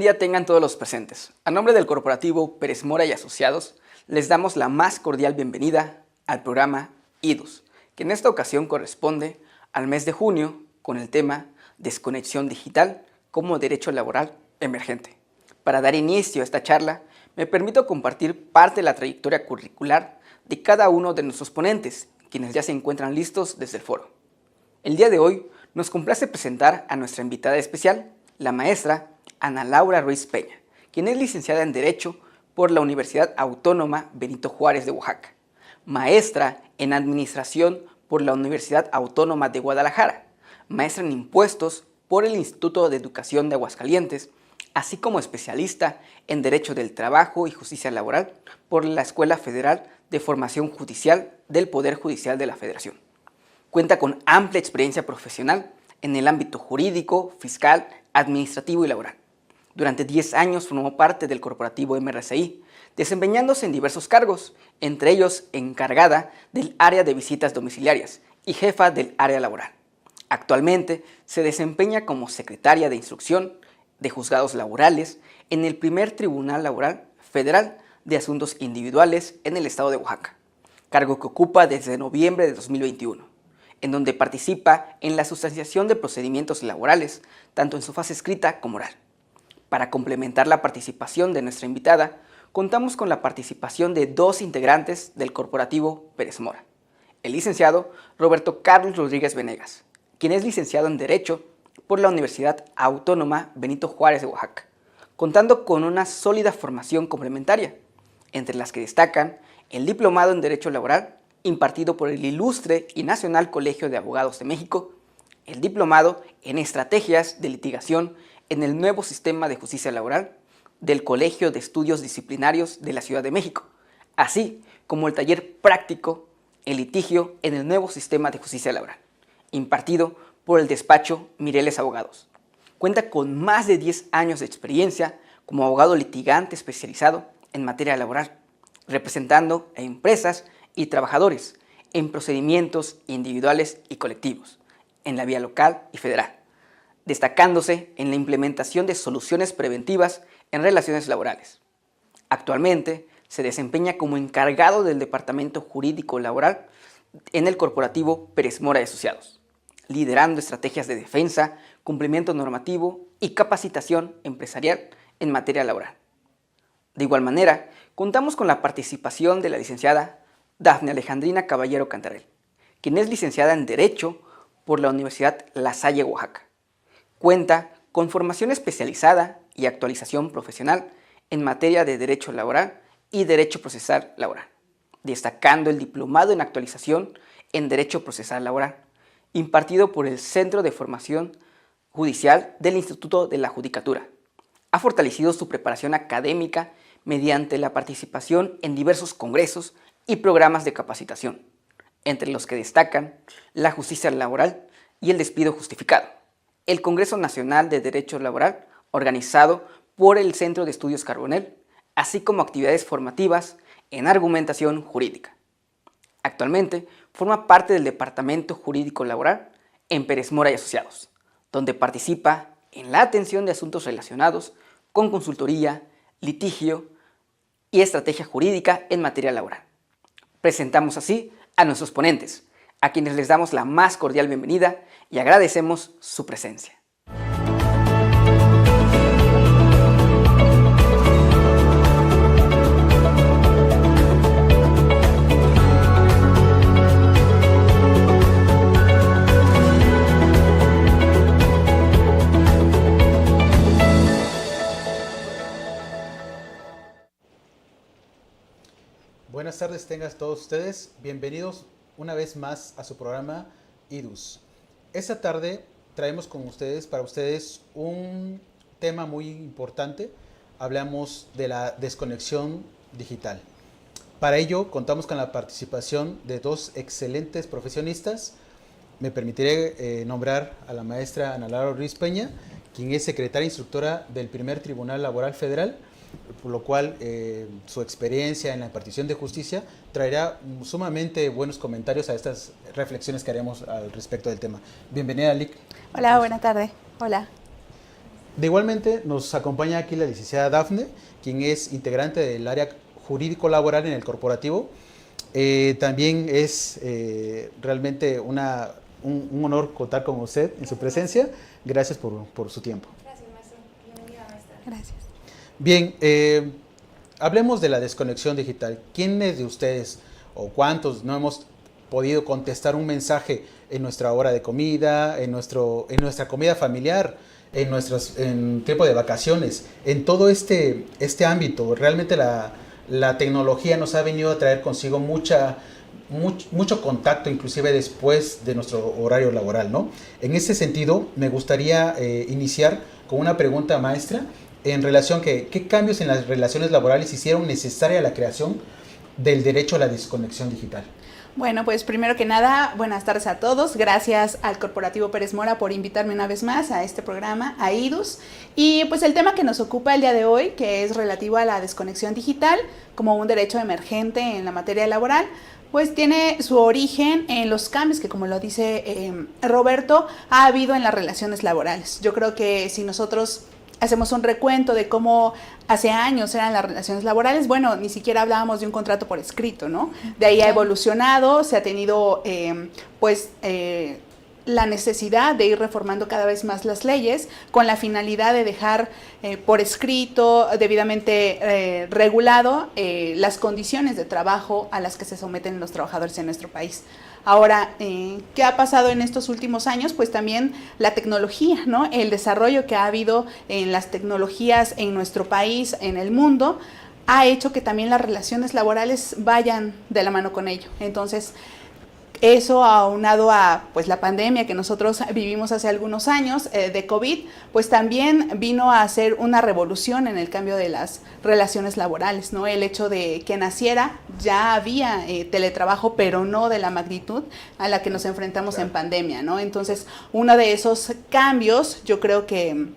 día tengan todos los presentes. A nombre del corporativo Pérez Mora y Asociados, les damos la más cordial bienvenida al programa IDUS, que en esta ocasión corresponde al mes de junio con el tema Desconexión Digital como Derecho Laboral Emergente. Para dar inicio a esta charla, me permito compartir parte de la trayectoria curricular de cada uno de nuestros ponentes, quienes ya se encuentran listos desde el foro. El día de hoy nos complace presentar a nuestra invitada especial, la maestra Ana Laura Ruiz Peña, quien es licenciada en Derecho por la Universidad Autónoma Benito Juárez de Oaxaca, maestra en Administración por la Universidad Autónoma de Guadalajara, maestra en Impuestos por el Instituto de Educación de Aguascalientes, así como especialista en Derecho del Trabajo y Justicia Laboral por la Escuela Federal de Formación Judicial del Poder Judicial de la Federación. Cuenta con amplia experiencia profesional en el ámbito jurídico, fiscal, administrativo y laboral. Durante 10 años formó parte del corporativo MRCI, desempeñándose en diversos cargos, entre ellos encargada del área de visitas domiciliarias y jefa del área laboral. Actualmente se desempeña como secretaria de Instrucción de Juzgados Laborales en el primer Tribunal Laboral Federal de Asuntos Individuales en el estado de Oaxaca, cargo que ocupa desde noviembre de 2021, en donde participa en la sustanciación de procedimientos laborales, tanto en su fase escrita como oral. Para complementar la participación de nuestra invitada, contamos con la participación de dos integrantes del corporativo Pérez Mora, el licenciado Roberto Carlos Rodríguez Venegas, quien es licenciado en Derecho por la Universidad Autónoma Benito Juárez de Oaxaca, contando con una sólida formación complementaria, entre las que destacan el Diplomado en Derecho Laboral impartido por el Ilustre y Nacional Colegio de Abogados de México, el Diplomado en Estrategias de Litigación en el Nuevo Sistema de Justicia Laboral del Colegio de Estudios Disciplinarios de la Ciudad de México, así como el taller práctico en litigio en el Nuevo Sistema de Justicia Laboral, impartido por el despacho Mireles Abogados. Cuenta con más de 10 años de experiencia como abogado litigante especializado en materia laboral, representando a empresas y trabajadores en procedimientos individuales y colectivos, en la vía local y federal, destacándose en la implementación de soluciones preventivas en relaciones laborales. Actualmente se desempeña como encargado del Departamento Jurídico Laboral en el corporativo Pérez Mora y Asociados, liderando estrategias de defensa, cumplimiento normativo y capacitación empresarial en materia laboral. De igual manera, contamos con la participación de la licenciada Dafne Alejandrina Caballero Cantarell, quien es licenciada en Derecho por la Universidad La Salle, Oaxaca. Cuenta con formación especializada y actualización profesional en materia de Derecho Laboral y Derecho Procesal Laboral, destacando el Diplomado en Actualización en Derecho Procesal Laboral, impartido por el Centro de Formación Judicial del Instituto de la Judicatura. Ha fortalecido su preparación académica mediante la participación en diversos congresos y programas de capacitación, entre los que destacan la justicia laboral y el despido justificado, el Congreso Nacional de Derecho Laboral, organizado por el Centro de Estudios Carbonell, así como actividades formativas en argumentación jurídica. Actualmente forma parte del Departamento Jurídico Laboral en Pérez Mora y Asociados, donde participa en la atención de asuntos relacionados con consultoría, litigio y estrategia jurídica en materia laboral. Presentamos así a nuestros ponentes, a quienes les damos la más cordial bienvenida y agradecemos su presencia. Buenas tardes, tengan todos ustedes. Bienvenidos una vez más a su programa IDUS. Esta tarde traemos para ustedes un tema muy importante. Hablamos de la desconexión digital. Para ello contamos con la participación de dos excelentes profesionistas. Me permitiré nombrar a la maestra Ana Laura Ruiz Peña, quien es secretaria instructora del primer Tribunal Laboral Federal, por lo cual su experiencia en la impartición de justicia traerá sumamente buenos comentarios a estas reflexiones que haremos al respecto del tema. Bienvenida, Lic. Hola, buenas tardes. Hola. De igualmente nos acompaña aquí la licenciada Dafne, quien es integrante del área jurídico laboral en el corporativo. También es realmente un honor contar con usted en su presencia. Gracias por su tiempo. Gracias, maestro. Bienvenida, maestra. Gracias. Bien, hablemos de la desconexión digital. ¿Quiénes de ustedes o cuántos no hemos podido contestar un mensaje en nuestra hora de comida, en nuestra comida familiar, en tiempo de vacaciones, en todo este ámbito? Realmente la tecnología nos ha venido a traer consigo mucho contacto, inclusive después de nuestro horario laboral, ¿no? En ese sentido, me gustaría iniciar con una pregunta, maestra, en relación que qué cambios en las relaciones laborales hicieron necesaria la creación del derecho a la desconexión digital. Bueno, pues primero que nada, buenas tardes a todos. Gracias al Corporativo Pérez Mora por invitarme una vez más a este programa, a IDUS. Y pues el tema que nos ocupa el día de hoy, que es relativo a la desconexión digital como un derecho emergente en la materia laboral, pues tiene su origen en los cambios que, como lo dice Roberto, ha habido en las relaciones laborales. Yo creo que si nosotros hacemos un recuento de cómo hace años eran las relaciones laborales, bueno, ni siquiera hablábamos de un contrato por escrito, ¿no? De ahí ha evolucionado, se ha tenido la necesidad de ir reformando cada vez más las leyes con la finalidad de dejar por escrito, debidamente regulado, las condiciones de trabajo a las que se someten los trabajadores en nuestro país. Ahora, ¿qué ha pasado en estos últimos años? Pues también la tecnología, ¿no? El desarrollo que ha habido en las tecnologías en nuestro país, en el mundo, ha hecho que también las relaciones laborales vayan de la mano con ello. Entonces, eso aunado a pues la pandemia que nosotros vivimos hace algunos años de COVID, pues también vino a hacer una revolución en el cambio de las relaciones laborales, ¿no? El hecho de que naciera, ya había teletrabajo, pero no de la magnitud a la que nos enfrentamos en pandemia, ¿no? Entonces, uno de esos cambios, yo creo que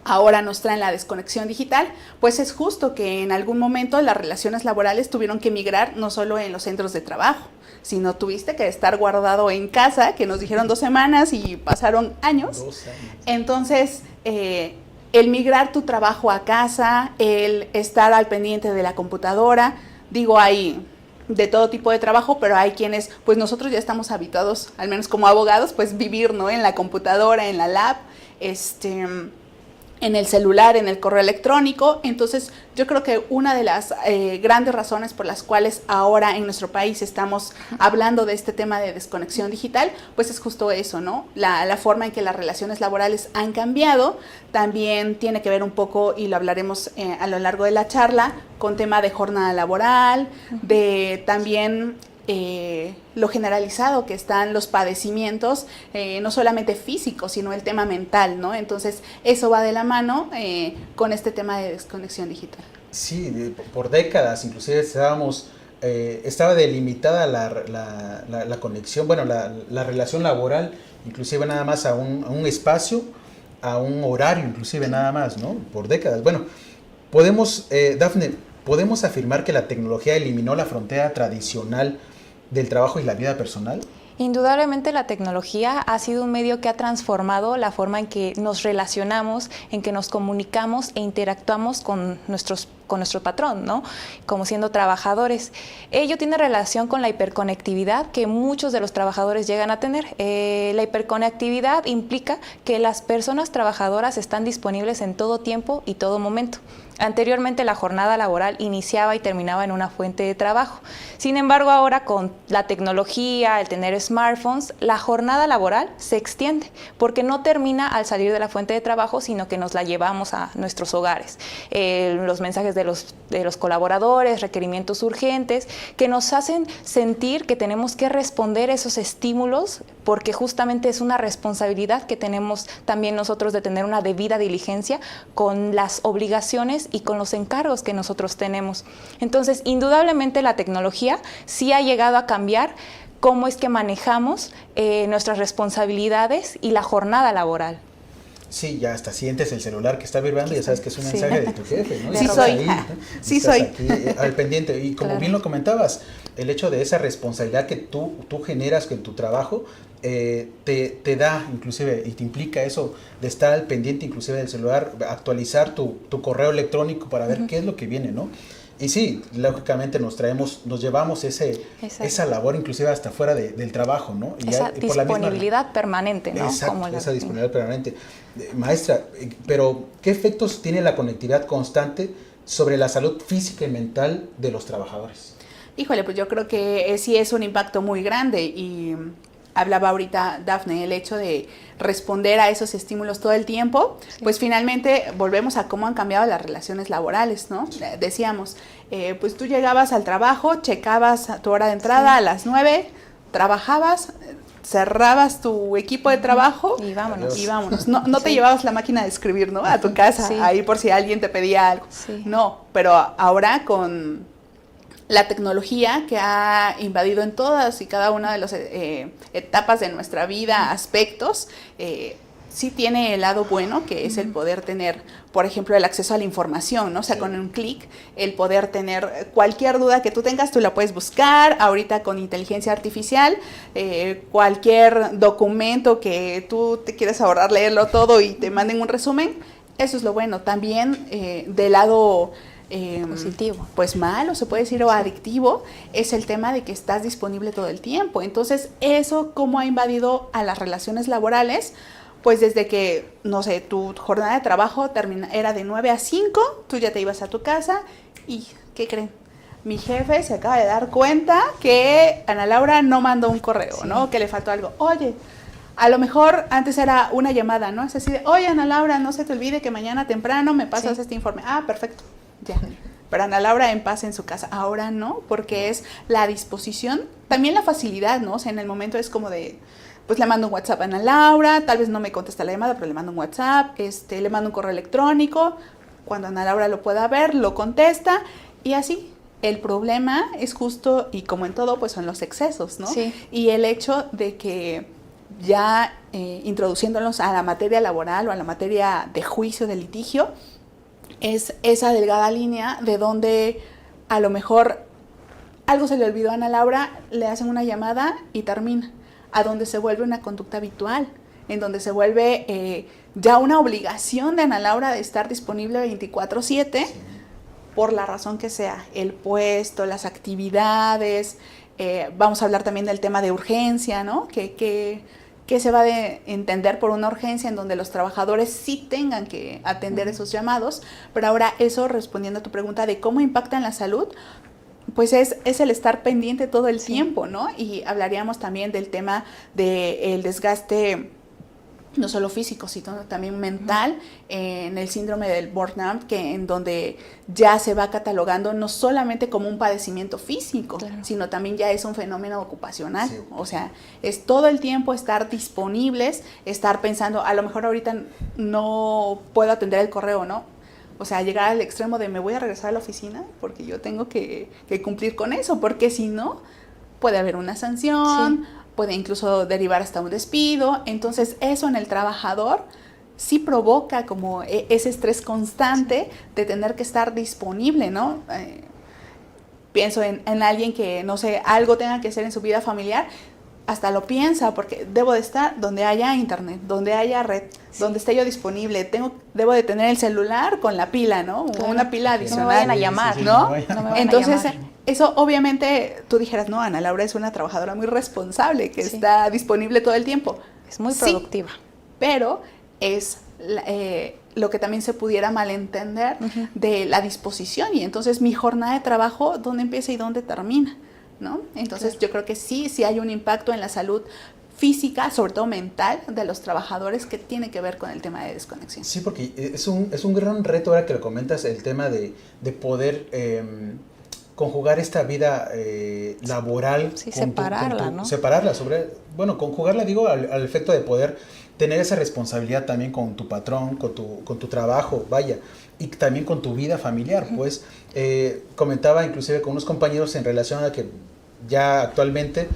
ahora nos traen la desconexión digital, pues es justo que en algún momento las relaciones laborales tuvieron que migrar no solo en los centros de trabajo, sino tuviste que estar guardado en casa, que nos dijeron 2 semanas y pasaron años. 2 años. Entonces, el migrar tu trabajo a casa, el estar al pendiente de la computadora, digo, hay de todo tipo de trabajo, pero hay quienes, pues nosotros ya estamos habituados, al menos como abogados, pues vivir, ¿no? En la computadora, en la lab, en el celular, en el correo electrónico. Entonces, yo creo que una de las grandes razones por las cuales ahora en nuestro país estamos hablando de este tema de desconexión digital, pues es justo eso, ¿no? La forma en que las relaciones laborales han cambiado también tiene que ver un poco, y lo hablaremos a lo largo de la charla, con tema de jornada laboral, de también lo generalizado que están los padecimientos, no solamente físicos, sino el tema mental, ¿no? Entonces, eso va de la mano con este tema de desconexión digital. Sí, por décadas, inclusive estaba delimitada la conexión, bueno, la relación laboral, inclusive nada más a un espacio, a un horario, inclusive nada más, ¿no? Por décadas. Bueno, Dafne, ¿podemos afirmar que la tecnología eliminó la frontera tradicional del trabajo y la vida personal? Indudablemente la tecnología ha sido un medio que ha transformado la forma en que nos relacionamos, en que nos comunicamos e interactuamos con nuestro patrón, ¿no? Como siendo trabajadores. Ello tiene relación con la hiperconectividad que muchos de los trabajadores llegan a tener. La hiperconectividad implica que las personas trabajadoras están disponibles en todo tiempo y todo momento. Anteriormente la jornada laboral iniciaba y terminaba en una fuente de trabajo. Sin embargo, ahora con la tecnología, el tener smartphones, la jornada laboral se extiende porque no termina al salir de la fuente de trabajo, sino que nos la llevamos a nuestros hogares. Los mensajes de los colaboradores, requerimientos urgentes, que nos hacen sentir que tenemos que responder esos estímulos porque justamente es una responsabilidad que tenemos también nosotros de tener una debida diligencia con las obligaciones y con los encargos que nosotros tenemos. Entonces, indudablemente la tecnología sí ha llegado a cambiar cómo es que manejamos nuestras responsabilidades y la jornada laboral. sí, ya hasta sientes el celular que está vibrando y ya sabes que es un mensaje de tu jefe, ¿no? Y Sí estás soy. ahí, ¿no? Sí Estás soy. aquí, al pendiente. Y como Claro. bien lo comentabas, el hecho de esa responsabilidad que tú generas en tu trabajo, te da inclusive y te implica eso de estar al pendiente inclusive del celular, actualizar tu correo electrónico para ver qué es lo que viene, ¿no? Y sí, lógicamente nos llevamos esa labor inclusive hasta fuera del trabajo, ¿no? Y Esa por la misma- disponibilidad permanente, ¿no? Exacto, esa disponibilidad permanente. Maestra, pero ¿qué efectos tiene la conectividad constante sobre la salud física y mental de los trabajadores? Híjole, pues yo creo que sí es un impacto muy grande y hablaba ahorita Dafne, el hecho de responder a esos estímulos todo el tiempo, Sí. pues finalmente volvemos a cómo han cambiado las relaciones laborales, ¿no? Decíamos, pues tú llegabas al trabajo, checabas a tu hora de entrada a las 9, trabajabas, cerrabas tu equipo de trabajo Y vámonos. y vámonos. No te Sí. llevabas la máquina de escribir, ¿no? A tu casa, Sí. ahí por si alguien te pedía algo. Sí. No, pero ahora con la tecnología que ha invadido en todas y cada una de las etapas de nuestra vida, aspectos, sí tiene el lado bueno, que es el poder tener, por ejemplo, el acceso a la información, ¿no? O sea, Sí. con un clic, el poder tener cualquier duda que tú tengas, tú la puedes buscar, ahorita con inteligencia artificial, cualquier documento que tú te quieres ahorrar leerlo todo y te manden un resumen, eso es lo bueno. También del lado Positivo. pues malo, se puede decir, o adictivo, es el tema de que estás disponible todo el tiempo. Entonces, eso cómo ha invadido a las relaciones laborales, pues desde que, no sé, tu jornada de trabajo era de 9 a 5, tú ya te ibas a tu casa y, ¿qué creen? Mi jefe se acaba de dar cuenta que Ana Laura no mandó un correo, Sí. ¿no? Que le faltó algo. Oye, a lo mejor antes era una llamada, ¿no? Es así de, oye, Ana Laura, no se te olvide que mañana temprano me pasas Sí. este informe. Ah, perfecto, ya. Pero Ana Laura en paz en su casa. Ahora no, porque es la disposición, también la facilidad, ¿no? O sea, en el momento es como de, pues le mando un WhatsApp a Ana Laura, tal vez no me contesta la llamada, pero le mando un WhatsApp, le mando un correo electrónico, cuando Ana Laura lo pueda ver, lo contesta y así. El problema es justo, y como en todo, pues son los excesos, ¿no? Sí. Y el hecho de que ya introduciéndonos a la materia laboral o a la materia de juicio, de litigio, es esa delgada línea de donde a lo mejor algo se le olvidó a Ana Laura, le hacen una llamada y termina, a donde se vuelve una conducta habitual, en donde se vuelve ya una obligación de Ana Laura de estar disponible 24/7, por la razón que sea, el puesto, las actividades, vamos a hablar también del tema de urgencia, ¿no? Que se va a entender por una urgencia en donde los trabajadores sí tengan que atender esos llamados, pero ahora eso, respondiendo a tu pregunta de cómo impacta en la salud, pues es el estar pendiente todo el tiempo, ¿no? Y hablaríamos también del tema del desgaste, no solo físico, sino también mental, en el síndrome del burnout, que en donde ya se va catalogando no solamente como un padecimiento físico, Claro. sino también ya es un fenómeno ocupacional. Sí. O sea, es todo el tiempo estar disponibles, estar pensando, a lo mejor ahorita no puedo atender el correo, ¿no? O sea, llegar al extremo de me voy a regresar a la oficina porque yo tengo que cumplir con eso, porque si no, puede haber una sanción, Sí. puede incluso derivar hasta un despido. Entonces, eso en el trabajador sí provoca como ese estrés constante de tener que estar disponible, ¿no? Pienso en alguien que, no sé, algo tenga que hacer en su vida familiar, hasta lo piensa, porque debo de estar donde haya internet, donde haya red, donde esté yo disponible, debo de tener el celular con la pila, ¿no? Claro. Una pila No me adicional. vayan a llamar, ¿no? No me vayan a Entonces, llamar. eso obviamente tú dijeras, no, Ana Laura es una trabajadora muy responsable, que Sí. está disponible todo el tiempo. Es muy Sí, productiva. pero es lo que también se pudiera malentender Ujú. de la disposición, y entonces mi jornada de trabajo, ¿dónde empieza y dónde termina? ¿No? Entonces Claro. yo creo que sí hay un impacto en la salud física, sobre todo mental, de los trabajadores, que tiene que ver con el tema de desconexión. Sí, porque es un gran reto ahora que lo comentas, el tema de poder conjugar esta vida laboral. Sí, separarla, ¿no? Separarla, conjugarla, digo, al efecto de poder tener esa responsabilidad también con tu patrón, con tu trabajo, vaya, y también con tu vida familiar. Pues comentaba inclusive con unos compañeros en relación a que ya actualmente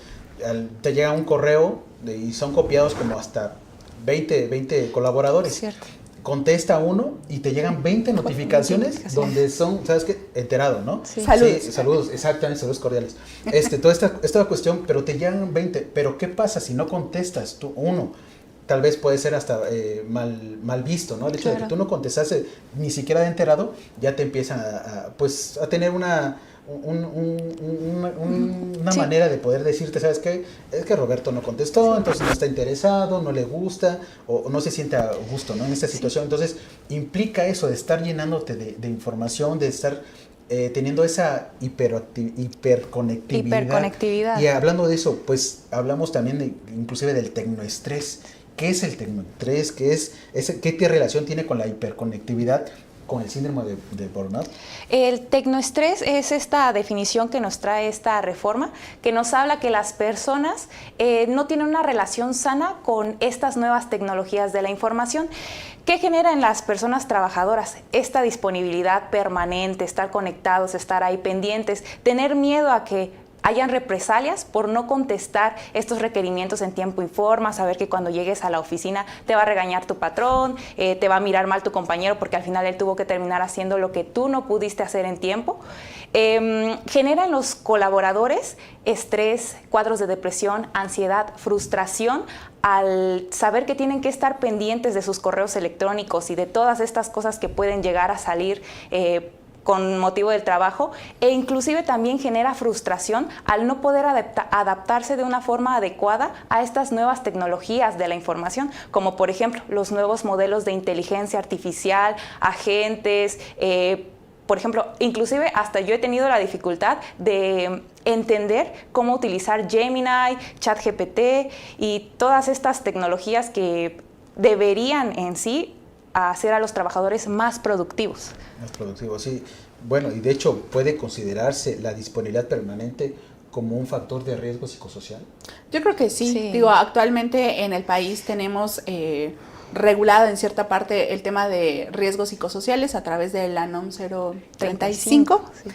te llega un correo y son copiados como hasta 20 colaboradores. Es cierto. Contesta uno y te llegan 20 notificaciones donde son, ¿sabes qué? Enterado, ¿no? Sí. Saludos. Sí, saludos, exactamente, saludos cordiales. Toda esta cuestión, pero te llegan 20. Pero ¿qué pasa si no contestas tú uno? Tal vez puede ser hasta mal visto, ¿no? El hecho de que tú no contestaste ni siquiera de enterado, ya te empiezan a tener una Sí. manera de poder decirte, ¿sabes qué? Es que Roberto no contestó, entonces no está interesado, no le gusta, o no se siente a gusto, ¿no? En esta situación. Entonces, implica eso de estar llenándote de información, de estar teniendo esa hiperconectividad. Y hablando de eso, pues hablamos también inclusive del tecnoestrés. ¿Qué es el tecnoestrés? ¿Qué relación tiene con la hiperconectividad, con el síndrome de burnout? El tecnoestrés es esta definición que nos trae esta reforma, que nos habla que las personas no tienen una relación sana con estas nuevas tecnologías de la información. ¿Qué genera en las personas trabajadoras? Esta disponibilidad permanente, estar conectados, estar ahí pendientes, tener miedo a que hayan represalias por no contestar estos requerimientos en tiempo y forma, saber que cuando llegues a la oficina te va a regañar tu patrón, te va a mirar mal tu compañero porque al final él tuvo que terminar haciendo lo que tú no pudiste hacer en tiempo. Genera en los colaboradores estrés, cuadros de depresión, ansiedad, frustración al saber que tienen que estar pendientes de sus correos electrónicos y de todas estas cosas que pueden llegar a salir con motivo del trabajo, e inclusive también genera frustración al no poder adaptarse de una forma adecuada a estas nuevas tecnologías de la información, como por ejemplo los nuevos modelos de inteligencia artificial, agentes, por ejemplo, inclusive hasta yo he tenido la dificultad de entender cómo utilizar Gemini, ChatGPT y todas estas tecnologías que deberían en sí hacer a los trabajadores más productivos. Más productivos, sí. Bueno, y de hecho, ¿puede considerarse la disponibilidad permanente como un factor de riesgo psicosocial? Yo creo que sí. Sí. Digo, actualmente en el país tenemos regulado en cierta parte el tema de riesgos psicosociales a través de la NOM 035, sí.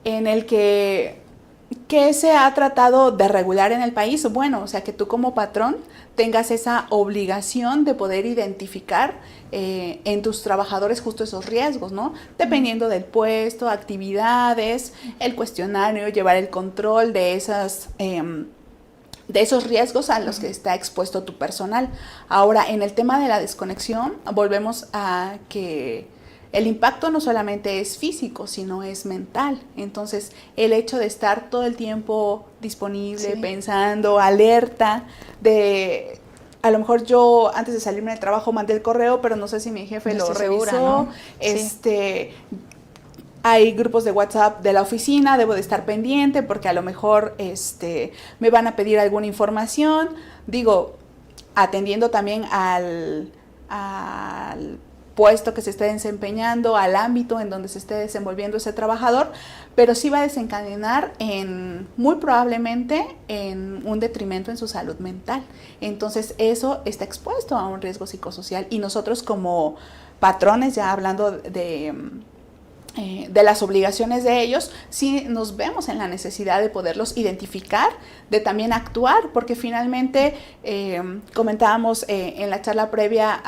En el que se ha tratado de regular en el país. Bueno, o sea, que tú como patrón tengas esa obligación de poder identificar en tus trabajadores justo esos riesgos, ¿no? Dependiendo del puesto, actividades, el cuestionario, llevar el control de esos riesgos a los que está expuesto tu personal. Ahora, en el tema de la desconexión, volvemos a que el impacto no solamente es físico, sino es mental. Entonces, el hecho de estar todo el tiempo disponible, pensando, alerta, a lo mejor yo antes de salirme del trabajo mandé el correo, pero no sé si mi jefe lo revisó. Segura, ¿no? Hay grupos de WhatsApp de la oficina, debo de estar pendiente porque a lo mejor me van a pedir alguna información. Digo, atendiendo también al puesto que se esté desempeñando, al ámbito en donde se esté desenvolviendo ese trabajador, pero sí va a desencadenar muy probablemente en un detrimento en su salud mental. Entonces eso está expuesto a un riesgo psicosocial y nosotros como patrones, ya hablando de las obligaciones de ellos, sí nos vemos en la necesidad de poderlos identificar, de también actuar, porque finalmente comentábamos en la charla previa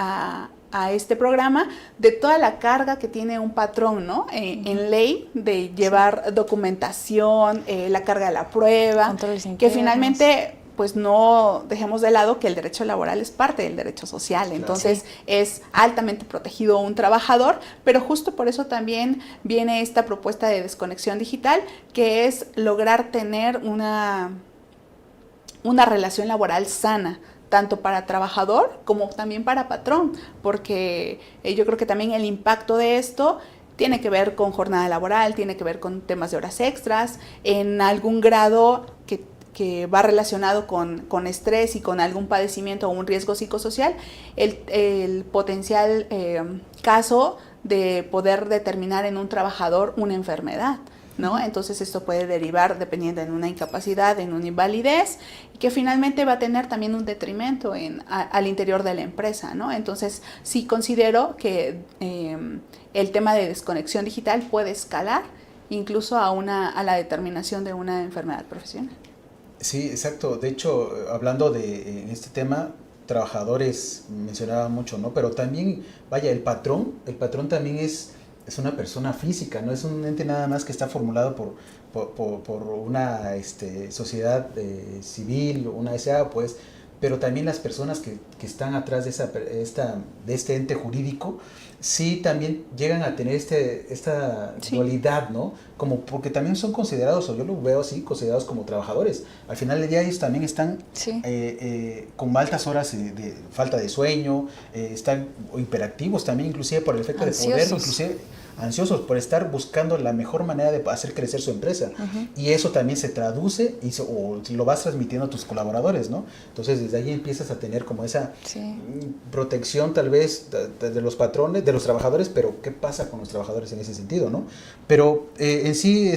a este programa de toda la carga que tiene un patrón, ¿no? En ley de llevar documentación, la carga de la prueba, controles internos, que finalmente pues no dejemos de lado que el derecho laboral es parte del derecho social, entonces es altamente protegido un trabajador, pero justo por eso también viene esta propuesta de desconexión digital, que es lograr tener una relación laboral sana, tanto para trabajador como también para patrón, porque yo creo que también el impacto de esto tiene que ver con jornada laboral, tiene que ver con temas de horas extras, en algún grado que va relacionado con estrés y con algún padecimiento o un riesgo psicosocial, el potencial caso de poder determinar en un trabajador una enfermedad, ¿no? Entonces esto puede derivar dependiendo en una incapacidad, en una invalidez, y que finalmente va a tener también un detrimento al interior de la empresa, ¿no? Entonces sí considero que el tema de desconexión digital puede escalar incluso a la determinación de una enfermedad profesional. Sí, exacto. De hecho, hablando de este tema, trabajadores mencionaba mucho, ¿no? Pero también, vaya, el patrón también es una persona física, no es un ente nada más que está formulado por una sociedad civil, una SA, pues, pero también las personas que están atrás de este ente jurídico, sí también llegan a tener esta dualidad, ¿no? Como porque también son considerados, o yo lo veo así, considerados como trabajadores. Al final del día ellos también están con altas horas de falta de sueño, están hiperactivos también, inclusive por el efecto ansiosos. De poder, inclusive ansiosos por estar buscando la mejor manera de hacer crecer su empresa. Y eso también se traduce o lo vas transmitiendo a tus colaboradores, ¿no? Entonces desde ahí empiezas a tener como esa protección tal vez de los patrones, de los trabajadores, pero ¿qué pasa con los trabajadores en ese sentido, no? Pero en sí,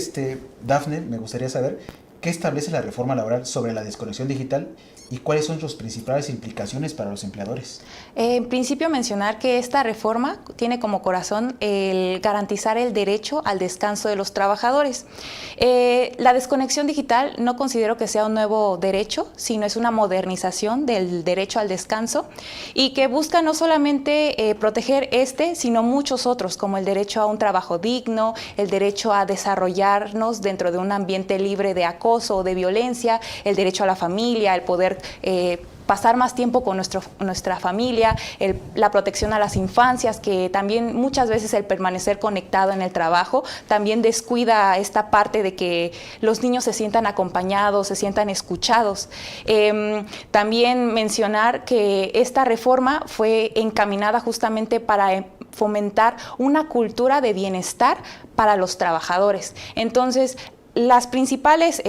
Dafne, me gustaría saber qué establece la reforma laboral sobre la desconexión digital y cuáles son sus principales implicaciones para los empleadores. En principio, mencionar que esta reforma tiene como corazón el garantizar el derecho al descanso de los trabajadores. La desconexión digital no considero que sea un nuevo derecho, sino es una modernización del derecho al descanso y que busca no solamente proteger sino muchos otros, como el derecho a un trabajo digno, el derecho a desarrollarnos dentro de un ambiente libre de acoso o de violencia, el derecho a la familia, el poder pasar más tiempo con nuestra familia, la protección a las infancias, que también muchas veces el permanecer conectado en el trabajo también descuida esta parte de que los niños se sientan acompañados, se sientan escuchados. También mencionar que esta reforma fue encaminada justamente para fomentar una cultura de bienestar para los trabajadores. Entonces, las principales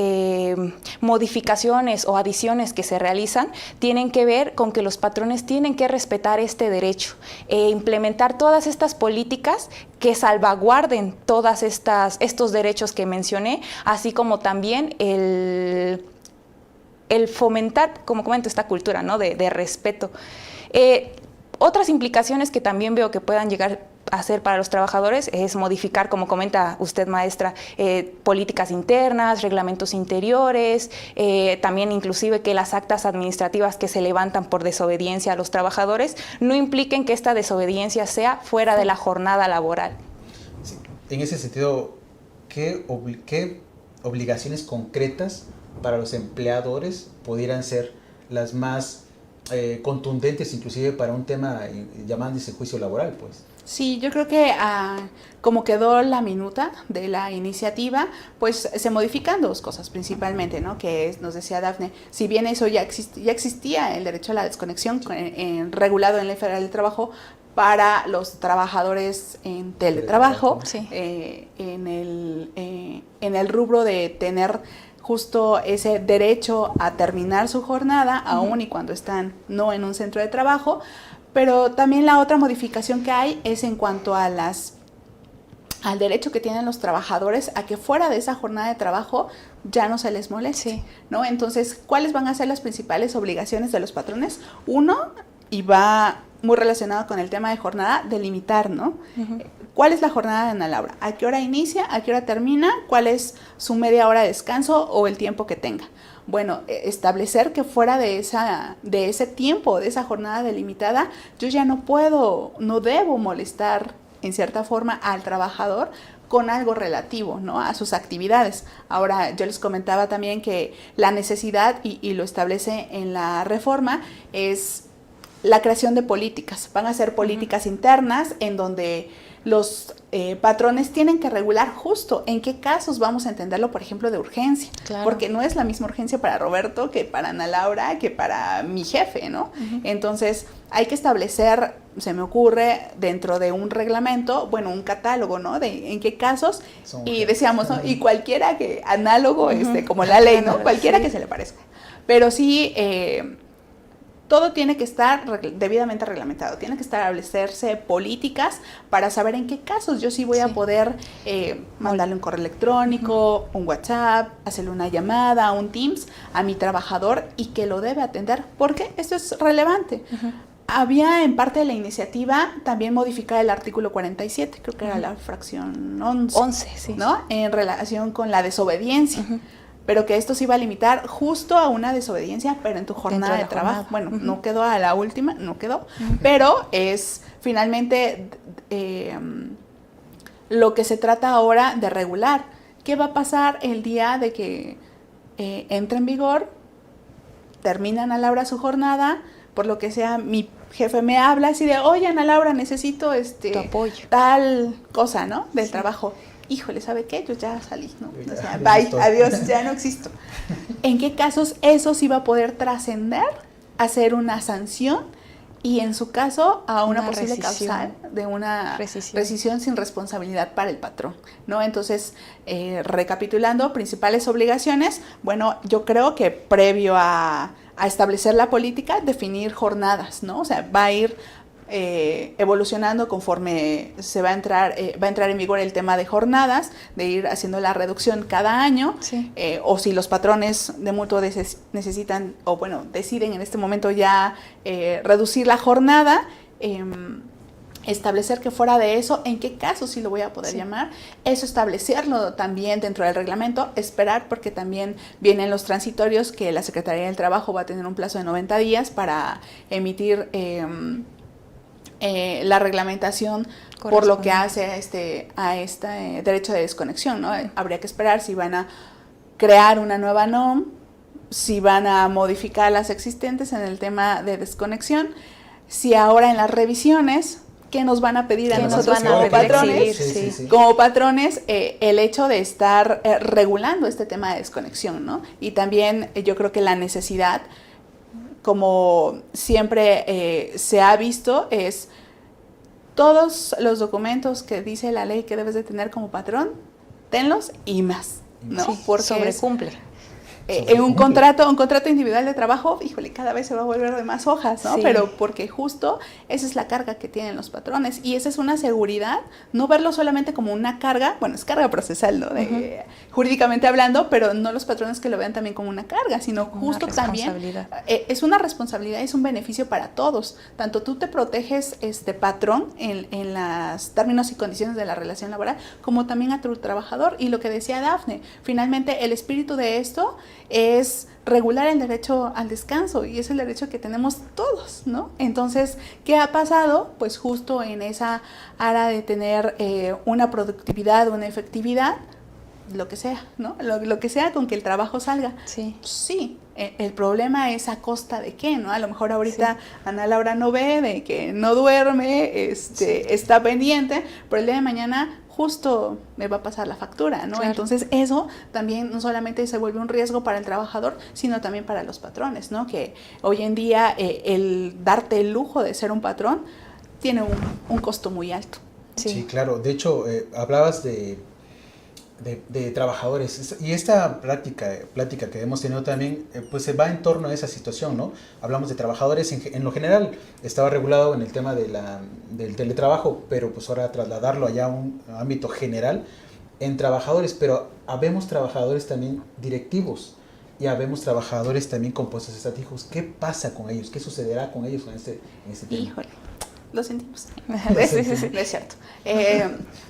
modificaciones o adiciones que se realizan tienen que ver con que los patrones tienen que respetar este derecho e implementar todas estas políticas que salvaguarden todos estos derechos que mencioné, así como también el fomentar, como comento, esta cultura, ¿no?, de respeto. Otras implicaciones que también veo que puedan llegar hacer para los trabajadores es modificar, como comenta usted, maestra, políticas internas, reglamentos interiores, también inclusive que las actas administrativas que se levantan por desobediencia a los trabajadores no impliquen que esta desobediencia sea fuera de la jornada laboral. Sí. En ese sentido, ¿qué obligaciones concretas para los empleadores pudieran ser las más contundentes, inclusive para un tema llamándose juicio laboral, pues? Sí, yo creo que como quedó la minuta de la iniciativa, pues se modifican dos cosas principalmente, ¿no? Que nos decía Dafne, si bien eso ya existía el derecho a la desconexión regulado en la Ley Federal del Trabajo para los trabajadores en teletrabajo, sí. En el rubro de tener justo ese derecho a terminar su jornada, aún y cuando están no en un centro de trabajo. Pero también la otra modificación que hay es en cuanto a al derecho que tienen los trabajadores a que fuera de esa jornada de trabajo ya no se les moleste, ¿no? Entonces, ¿cuáles van a ser las principales obligaciones de los patrones? Uno, y va muy relacionado con el tema de jornada, delimitar, ¿no? ¿Cuál es la jornada de Ana Laura? ¿A qué hora inicia? ¿A qué hora termina? ¿Cuál es su media hora de descanso o el tiempo que tenga? Bueno, establecer que fuera de ese tiempo, de esa jornada delimitada, yo ya no debo molestar en cierta forma al trabajador con algo relativo, ¿no?, a sus actividades. Ahora, yo les comentaba también que la necesidad, y lo establece en la reforma, es la creación de políticas. Van a ser políticas internas en donde los patrones tienen que regular justo en qué casos vamos a entenderlo, por ejemplo, de urgencia. Claro. Porque no es la misma urgencia para Roberto que para Ana Laura, que para mi jefe, ¿no? Entonces, hay que establecer, se me ocurre, dentro de un reglamento, bueno, un catálogo, ¿no?, de en qué casos, y decíamos, ¿no?, y cualquiera que, análogo, como la ley, ¿no?, cualquiera que se le parezca. Pero sí, todo tiene que estar debidamente reglamentado, tiene que establecerse políticas para saber en qué casos yo sí voy a poder mandarle un correo electrónico, un WhatsApp, hacerle una llamada, un Teams a mi trabajador y que lo debe atender, porque esto es relevante. Había en parte de la iniciativa también modificar el artículo 47, creo que era la fracción 11, sí, ¿no?, en relación con la desobediencia. pero que esto se iba a limitar justo a una desobediencia, pero en tu jornada de trabajo. Bueno, no quedó a la última, no quedó, pero es finalmente lo que se trata ahora de regular. ¿Qué va a pasar el día de que entre en vigor, terminan a la hora su jornada, por lo que sea, mi jefe me habla así de, oye, Ana Laura, necesito tu apoyo, tal cosa, ¿no? Del trabajo. Híjole, ¿sabe qué? Yo ya salí, ¿no? O sea, bye, adiós, ya no existo. ¿En qué casos eso sí va a poder trascender a ser una sanción y en su caso a una posible rescisión. causal de una rescisión sin responsabilidad para el patrón, ¿no? Entonces, recapitulando, principales obligaciones, bueno, yo creo que previo a establecer la política, definir jornadas, ¿no? O sea, va a ir evolucionando conforme se va a entrar en vigor el tema de jornadas, de ir haciendo la reducción cada año, sí. O si los patrones de mutuo necesitan, o bueno, deciden en este momento ya reducir la jornada, establecer que fuera de eso, en qué caso sí lo voy a poder llamar, eso establecerlo también dentro del reglamento, esperar porque también vienen los transitorios que la Secretaría del Trabajo va a tener un plazo de 90 días para emitir la reglamentación por lo que hace a este derecho de desconexión, ¿no? Habría que esperar si van a crear una nueva NOM, si van a modificar las existentes en el tema de desconexión, si ahora en las revisiones, ¿qué nos van a pedir a nosotros como patrones? Como patrones, el hecho de estar regulando este tema de desconexión, ¿no? Y también yo creo que la necesidad, como siempre se ha visto, es todos los documentos que dice la ley que debes de tener como patrón, tenlos y más, ¿no? Sí, porque sobrecumple. En un contrato individual de trabajo, híjole, cada vez se va a volver de más hojas, ¿no? Sí. Pero porque justo esa es la carga que tienen los patrones y esa es una seguridad, no verlo solamente como una carga, bueno, es carga procesal, ¿no? Jurídicamente hablando, pero no los patrones que lo vean también como una carga, sino justo también es una responsabilidad, es un beneficio para todos. Tanto tú te proteges, patrón, en los términos y condiciones de la relación laboral, como también a tu trabajador. Y lo que decía Dafne, finalmente el espíritu de esto es regular el derecho al descanso y es el derecho que tenemos todos, ¿no? Entonces, ¿qué ha pasado? Pues justo en esa área de tener una productividad, una efectividad, lo que sea, ¿no? Lo que sea con que el trabajo salga. Sí. El problema es a costa de qué, ¿no? A lo mejor ahorita Ana Laura no ve, de que no duerme, está pendiente, pero el día de mañana justo me va a pasar la factura, ¿no? Claro. Entonces eso también no solamente se vuelve un riesgo para el trabajador, sino también para los patrones, ¿no? Que hoy en día el darte el lujo de ser un patrón tiene un costo muy alto. Sí, claro. De hecho, hablabas de trabajadores y esta plática que hemos tenido también pues se va en torno a esa situación, ¿no? Hablamos de trabajadores en lo general, estaba regulado en el tema del teletrabajo, pero pues ahora trasladarlo allá a un ámbito general en trabajadores, pero habemos trabajadores también directivos y habemos trabajadores también con puestos estratégicos. ¿Qué pasa con ellos? ¿Qué sucederá con ellos en este tema? Híjole. Lo sentimos. Es cierto.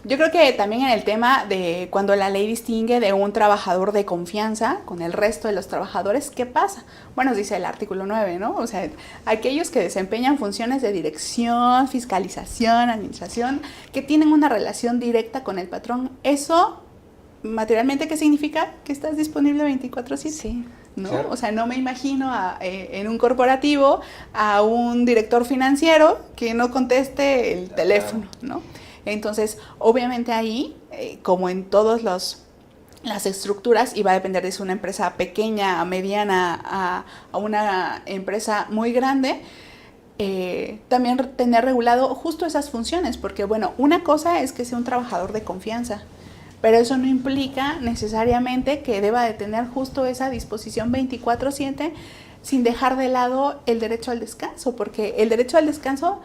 Yo creo que también en el tema de cuando la ley distingue de un trabajador de confianza con el resto de los trabajadores, ¿qué pasa? Bueno, dice el artículo 9, ¿no? O sea, aquellos que desempeñan funciones de dirección, fiscalización, administración, que tienen una relación directa con el patrón, eso, materialmente, ¿qué significa? Que estás disponible 24/7. Sí. ¿No? Claro. O sea, no me imagino en un corporativo a un director financiero que no conteste el teléfono, ¿no? Entonces, obviamente ahí, como en todas las estructuras, y va a depender de si es una empresa pequeña, mediana, a una empresa muy grande, también tener regulado justo esas funciones, porque bueno, una cosa es que sea un trabajador de confianza, pero eso no implica necesariamente que deba de tener justo esa disposición 24/7 sin dejar de lado el derecho al descanso, porque el derecho al descanso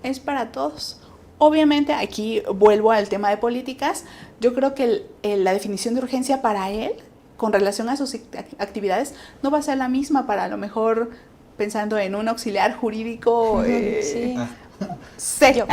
es para todos. Obviamente, aquí vuelvo al tema de políticas, yo creo que la definición de urgencia para él, con relación a sus actividades, no va a ser la misma para a lo mejor pensando en un auxiliar jurídico C, Yo.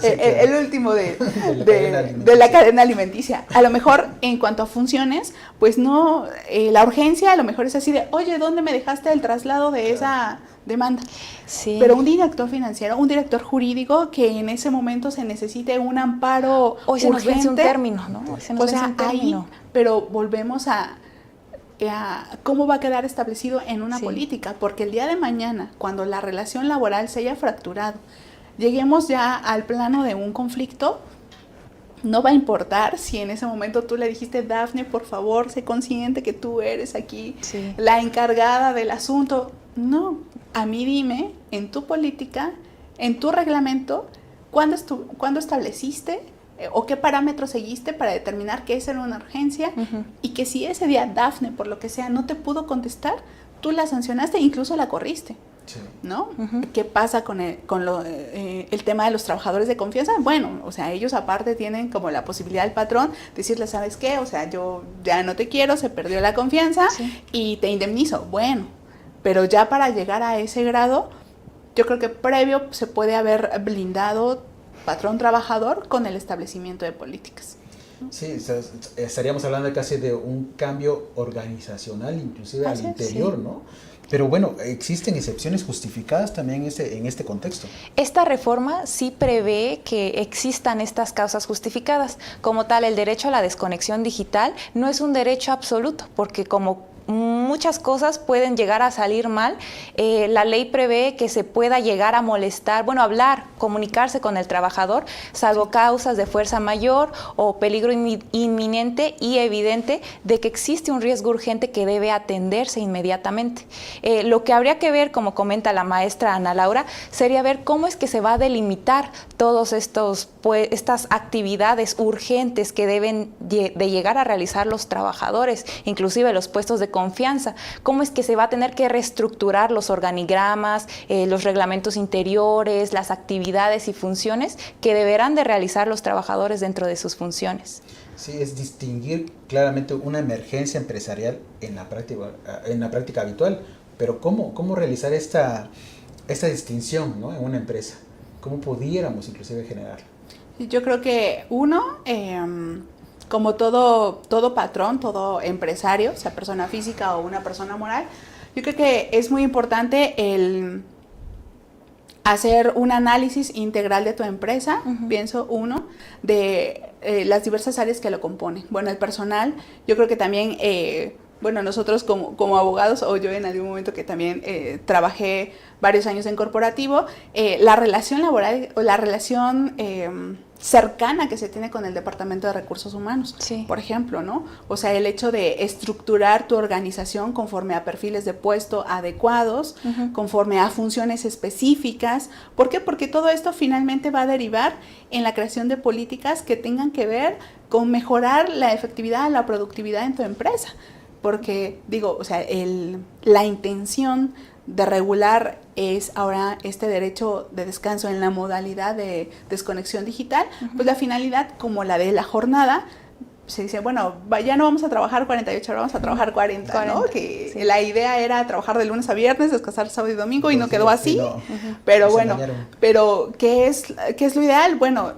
el último de de la cadena alimenticia. A lo mejor en cuanto a funciones, pues no, la urgencia a lo mejor es así de, oye, ¿dónde me dejaste el traslado de esa demanda? Sí. Pero un director financiero, un director jurídico que en ese momento se necesite un amparo Hoy se nos urgente, vence un término, ¿no? Hoy se nos o vence sea, un término. ahí, pero volvemos a cómo va a quedar establecido en una Sí. política, porque el día de mañana, cuando la relación laboral se haya fracturado, lleguemos ya al plano de un conflicto, no va a importar si en ese momento tú le dijiste, Dafne, por favor, sé consciente que tú eres aquí Sí. la encargada del asunto. No, a mí dime, en tu política, en tu reglamento, ¿cuándo estableciste o qué parámetros seguiste para determinar que esa era una urgencia? Ujú. Y que si ese día Dafne, por lo que sea, no te pudo contestar, tú la sancionaste e incluso la corriste. Sí. ¿No? Ujú. ¿Qué pasa con el tema de los trabajadores de confianza? Bueno, o sea, ellos aparte tienen como la posibilidad del patrón decirle, ¿sabes qué? O sea, yo ya no te quiero, se perdió la confianza Sí. y te indemnizo. Bueno, pero ya para llegar a ese grado, yo creo que previo se puede haber blindado patrón-trabajador con el establecimiento de políticas. Sí, estaríamos hablando casi de un cambio organizacional, inclusive Así al es, interior, sí. ¿no? Pero bueno, existen excepciones justificadas también en este contexto. Esta reforma sí prevé que existan estas causas justificadas. Como tal, el derecho a la desconexión digital no es un derecho absoluto, porque como muchas cosas pueden llegar a salir mal, la ley prevé que se pueda llegar a molestar, bueno, hablar, comunicarse con el trabajador, salvo causas de fuerza mayor o peligro inminente y evidente de que existe un riesgo urgente que debe atenderse inmediatamente. Lo que habría que ver, como comenta la maestra Ana Laura, sería ver cómo es que se va a delimitar todos estas actividades urgentes que deben de llegar a realizar los trabajadores, inclusive los puestos de confianza, cómo es que se va a tener que reestructurar los organigramas, los reglamentos interiores, las actividades y funciones que deberán de realizar los trabajadores dentro de sus funciones. Sí, es distinguir claramente una emergencia empresarial en la práctica habitual, pero ¿cómo realizar esta distinción, ¿no? En una empresa? ¿Cómo pudiéramos inclusive generarla? Yo creo que uno, como todo patrón, todo empresario, sea persona física o una persona moral, yo creo que es muy importante el hacer un análisis integral de tu empresa, pienso uno, de las diversas áreas que lo componen. Bueno, el personal, yo creo que también, bueno, nosotros como abogados, o yo en algún momento que también trabajé varios años en corporativo, la relación laboral o la relación cercana que se tiene con el Departamento de Recursos Humanos, Sí. por ejemplo, ¿no? O sea, el hecho de estructurar tu organización conforme a perfiles de puesto adecuados, conforme a funciones específicas. ¿Por qué? Porque todo esto finalmente va a derivar en la creación de políticas que tengan que ver con mejorar la efectividad, la productividad en tu empresa. Porque, digo, o sea, la intención de regular es ahora este derecho de descanso en la modalidad de desconexión digital, pues la finalidad, como la de la jornada, se dice, bueno, ya no vamos a trabajar 48 horas, vamos a trabajar 40, ¿no? Que sí. la idea era trabajar de lunes a viernes, descansar sábado y domingo, y no quedó así. No, Pero nos bueno, engañaron. pero ¿qué es lo ideal? Bueno,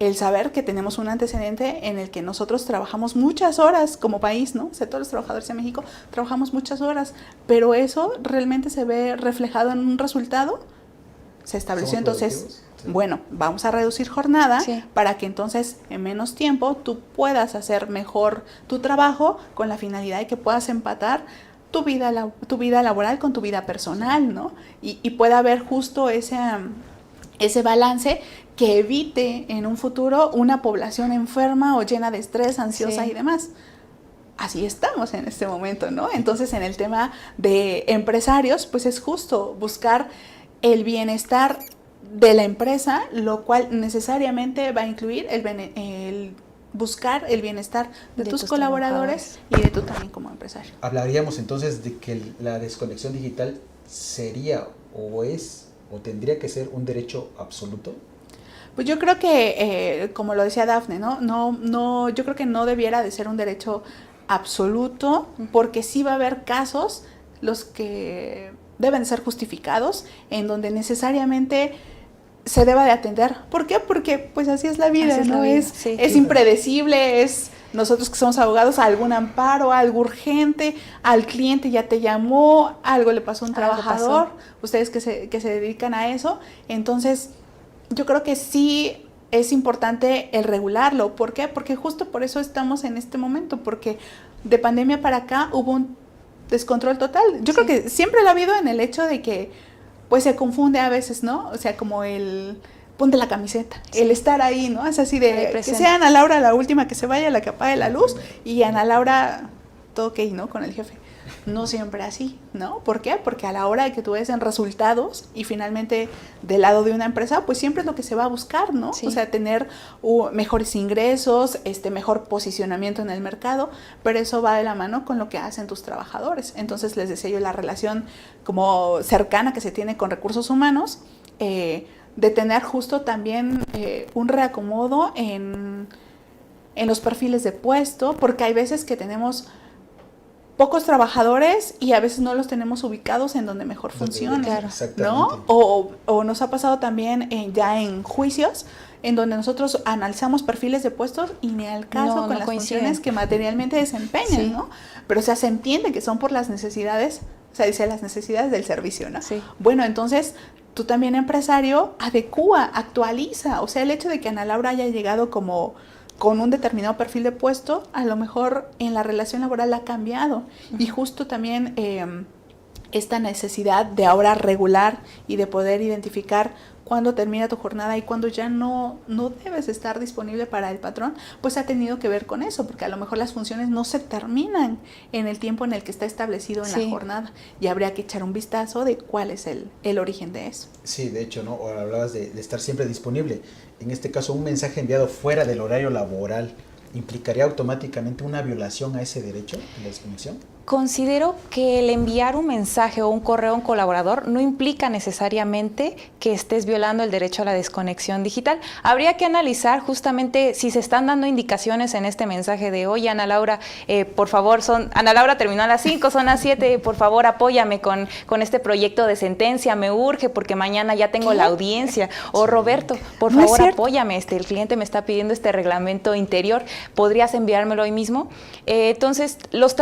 el saber que tenemos un antecedente en el que nosotros trabajamos muchas horas como país, ¿no? O sea, todos los trabajadores en México trabajamos muchas horas, pero eso realmente se ve reflejado en un resultado. Se estableció ¿Somos entonces, productivos? Sí. bueno, vamos a reducir jornada Sí. para que entonces en menos tiempo tú puedas hacer mejor tu trabajo con la finalidad de que puedas empatar tu vida laboral con tu vida personal, ¿no? Y pueda haber justo ese balance que evite en un futuro una población enferma o llena de estrés, ansiosa Sí. y demás. Así estamos en este momento, ¿no? Entonces, en el tema de empresarios, pues es justo buscar el bienestar de la empresa, lo cual necesariamente va a incluir el buscar el bienestar de tus colaboradores y de tú también como empresario. Hablaríamos entonces de que la desconexión digital sería o es o tendría que ser un derecho absoluto. Pues yo creo que, como lo decía Dafne, ¿no? Yo creo que no debiera de ser un derecho absoluto, porque sí va a haber casos los que deben ser justificados, en donde necesariamente se deba de atender. ¿Por qué? Porque pues así es la vida, Así es ¿no? la vida, Es sí. impredecible, es nosotros que somos abogados, algún amparo, algo urgente, al cliente ya te llamó, algo le pasó a un Algo trabajador, pasó. ustedes que se dedican a eso. Entonces, yo creo que sí es importante el regularlo. ¿Por qué? Porque justo por eso estamos en este momento, porque de pandemia para acá hubo un descontrol total. Yo creo que siempre lo ha habido en el hecho de que pues se confunde a veces, ¿no? O sea, como el ponte la camiseta, el estar ahí, ¿no? Es así de que sea Ana Laura la última que se vaya, la que apague la luz, y Ana Laura todo ok, ¿no? Con el jefe. No siempre así, ¿no? ¿Por qué? Porque a la hora de que tú ves en resultados y finalmente del lado de una empresa, pues siempre es lo que se va a buscar, ¿no? Sí. O sea, tener mejores ingresos, mejor posicionamiento en el mercado, pero eso va de la mano con lo que hacen tus trabajadores. Entonces, les decía yo, la relación como cercana que se tiene con recursos humanos, de tener justo también un reacomodo en los perfiles de puesto, porque hay veces que tenemos pocos trabajadores y a veces no los tenemos ubicados en donde mejor funciona, Claro. ¿no? O nos ha pasado también ya en juicios, en donde nosotros analizamos perfiles de puestos y ni al caso No, con no las coinciden. funciones que materialmente desempeñan, Sí. ¿no? Pero o sea, se entiende que son por las necesidades, o sea, dice las necesidades del servicio, ¿no? Sí. Bueno, entonces tú también, empresario, adecúa, actualiza. O sea, el hecho de que Ana Laura haya llegado como con un determinado perfil de puesto, a lo mejor en la relación laboral ha cambiado. Y justo también esta necesidad de ahora regular y de poder identificar cuándo termina tu jornada y cuándo ya no debes estar disponible para el patrón, pues ha tenido que ver con eso, porque a lo mejor las funciones no se terminan en el tiempo en el que está establecido en la jornada, y habría que echar un vistazo de cuál es el origen de eso. Sí, de hecho, ¿no? Ahora hablabas de estar siempre disponible. En este caso, un mensaje enviado fuera del horario laboral ¿implicaría automáticamente una violación a ese derecho de la desconexión? Considero que el enviar un mensaje o un correo a un colaborador no implica necesariamente que estés violando el derecho a la desconexión digital. Habría que analizar justamente si se están dando indicaciones en este mensaje de oye, Ana Laura, por favor, Ana Laura terminó a las 5, son las 7, por favor apóyame con este proyecto de sentencia, me urge porque mañana ya tengo la audiencia. O Roberto, por favor apóyame, el cliente me está pidiendo este reglamento interior, ¿podrías enviármelo hoy mismo? Entonces, los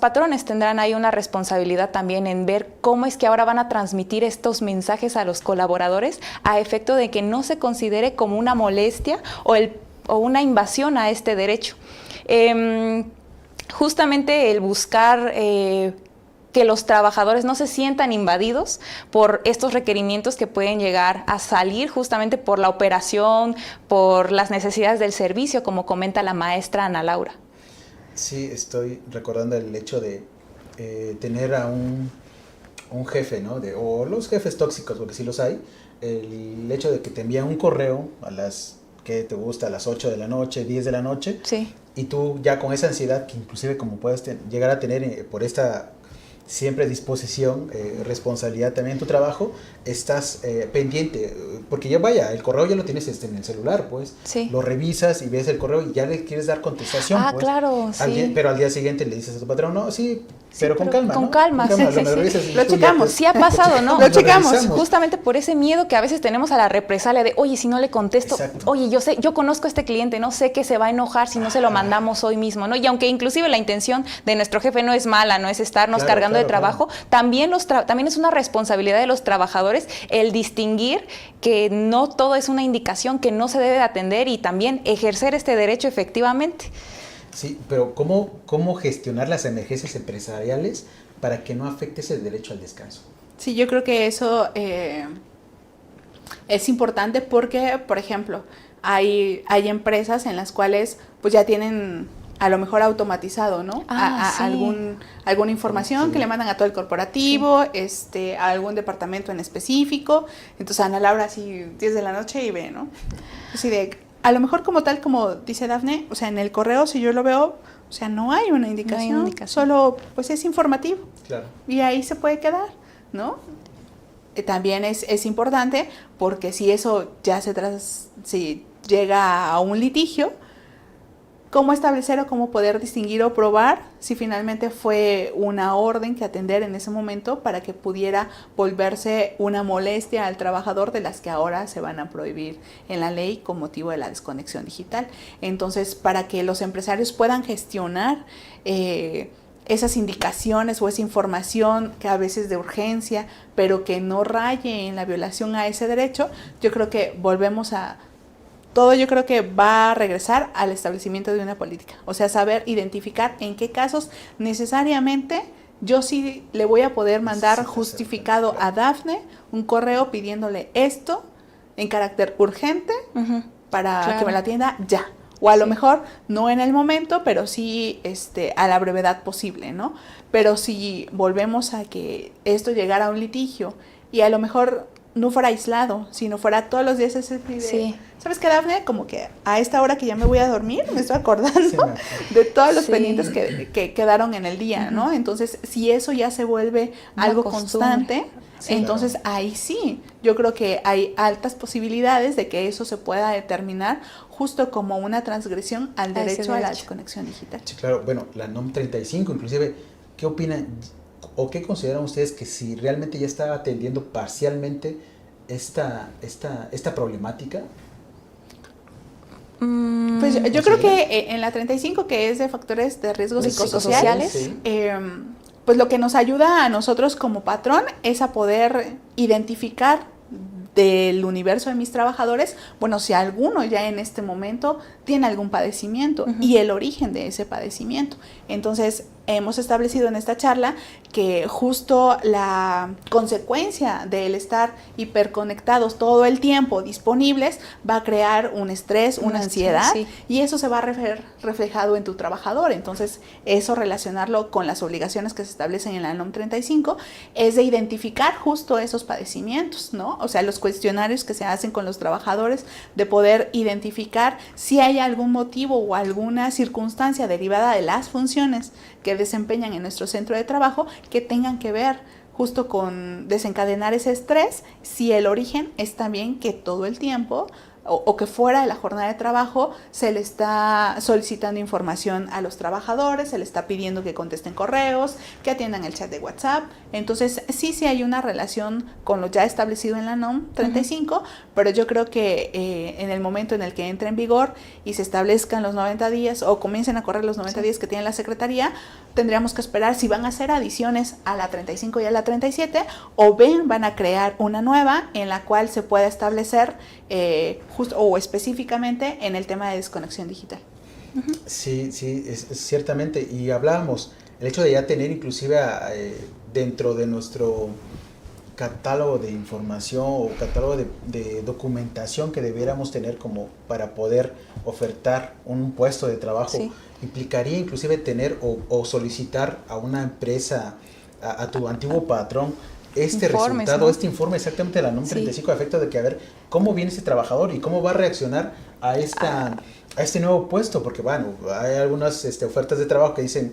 patrones tendrán ahí una responsabilidad también en ver cómo es que ahora van a transmitir estos mensajes a los colaboradores a efecto de que no se considere como una molestia o una invasión a este derecho. Justamente el buscar que los trabajadores no se sientan invadidos por estos requerimientos que pueden llegar a salir justamente por la operación, por las necesidades del servicio, como comenta la maestra Ana Laura. Sí, estoy recordando el hecho de tener a un jefe, ¿no? O los jefes tóxicos, porque sí los hay. El hecho de que te envían un correo a las, ¿qué te gusta? A las 8 de la noche, 10 de la noche. Sí. Y tú ya con esa ansiedad, que inclusive como puedes llegar a tener por esta siempre disposición, responsabilidad también en tu trabajo, estás pendiente, porque ya vaya, el correo ya lo tienes en el celular, pues, sí. Lo revisas y ves el correo y ya le quieres dar contestación, pues. Claro, sí. Pero al día siguiente le dices a tu patrón, no, sí, pero con calma, con ¿no? calma, Con calma, sí. Lo checamos. Sí ha pasado, ¿no? Lo checamos. Justamente por ese miedo que a veces tenemos a la represalia de, oye, si no le contesto, Exacto. oye, yo conozco a este cliente, no sé que se va a enojar si no se lo mandamos hoy mismo, ¿no? Y aunque inclusive la intención de nuestro jefe no es mala, no es estarnos cargando de trabajo, también es una responsabilidad de los trabajadores el distinguir que no todo es una indicación que no se debe de atender y también ejercer este derecho efectivamente. Sí, pero ¿cómo gestionar las emergencias empresariales para que no afecte ese derecho al descanso? Sí, yo creo que eso es importante porque, por ejemplo, hay empresas en las cuales pues ya tienen a lo mejor automatizado, ¿no? Sí. Alguna información que le mandan a todo el corporativo, a algún departamento en específico. Entonces Ana Laura así 10 de la noche y ve, ¿no? Así de, a lo mejor como dice Dafne, o sea, en el correo si yo lo veo, o sea, no hay una indicación, solo pues es informativo. Claro. Y ahí se puede quedar, ¿no? También es importante porque si eso ya si llega a un litigio, cómo establecer o cómo poder distinguir o probar si finalmente fue una orden que atender en ese momento para que pudiera volverse una molestia al trabajador de las que ahora se van a prohibir en la ley con motivo de la desconexión digital. Entonces, para que los empresarios puedan gestionar esas indicaciones o esa información que a veces de urgencia, pero que no raye en la violación a ese derecho, yo creo que yo creo que va a regresar al establecimiento de una política. O sea, saber identificar en qué casos necesariamente yo sí le voy a poder mandar justificado a Dafne un correo pidiéndole esto en carácter urgente para que me la atienda ya. O a lo mejor no en el momento, pero sí a la brevedad posible, ¿no? Pero si volvemos a que esto llegara a un litigio y a lo mejor no fuera aislado, sino fuera todos los días ese video. ¿Sabes qué, Dafne? Como que a esta hora que ya me voy a dormir, me estoy acordando de todos los pendientes que quedaron en el día, ¿no? Entonces, si eso ya se vuelve algo constante, entonces ahí sí, yo creo que hay altas posibilidades de que eso se pueda determinar justo como una transgresión al derecho a la desconexión digital. Sí, claro. Bueno, la NOM 35, inclusive, ¿qué opinan o qué consideran ustedes que si realmente ya está atendiendo parcialmente esta problemática? Pues yo creo que en la 35, que es de factores de riesgos psicosociales, sí. Pues lo que nos ayuda a nosotros como patrón es a poder identificar del universo de mis trabajadores, bueno, si alguno ya en este momento tiene algún padecimiento y el origen de ese padecimiento. Entonces, hemos establecido en esta charla que justo la consecuencia del estar hiperconectados todo el tiempo, disponibles, va a crear un estrés, una ansiedad, y eso se va a ver reflejado en tu trabajador. Entonces, eso relacionarlo con las obligaciones que se establecen en la NOM 35 es de identificar justo esos padecimientos, ¿no? O sea, los cuestionarios que se hacen con los trabajadores, de poder identificar si hay algún motivo o alguna circunstancia derivada de las funciones que desempeñan en nuestro centro de trabajo que tengan que ver justo con desencadenar ese estrés, si el origen es también que todo el tiempo o que fuera de la jornada de trabajo se le está solicitando información a los trabajadores, se le está pidiendo que contesten correos, que atiendan el chat de WhatsApp. Entonces, sí hay una relación con lo ya establecido en la NOM 35, pero yo creo que en el momento en el que entre en vigor y se establezcan los 90 días o comiencen a correr los 90 días que tiene la Secretaría, tendríamos que esperar si van a hacer adiciones a la 35 y a la 37 o van a crear una nueva en la cual se pueda establecer justo o específicamente en el tema de desconexión digital. Sí, es ciertamente. Y hablábamos, el hecho de ya tener inclusive dentro de nuestro catálogo de información o catálogo de documentación que debiéramos tener como para poder ofertar un puesto de trabajo, implicaría inclusive tener o solicitar a una empresa, a tu antiguo patrón, resultado, ¿no? Este informe exactamente de la NOM 35, a efecto de que a ver cómo viene ese trabajador y cómo va a reaccionar a este nuevo puesto, porque bueno, hay algunas ofertas de trabajo que dicen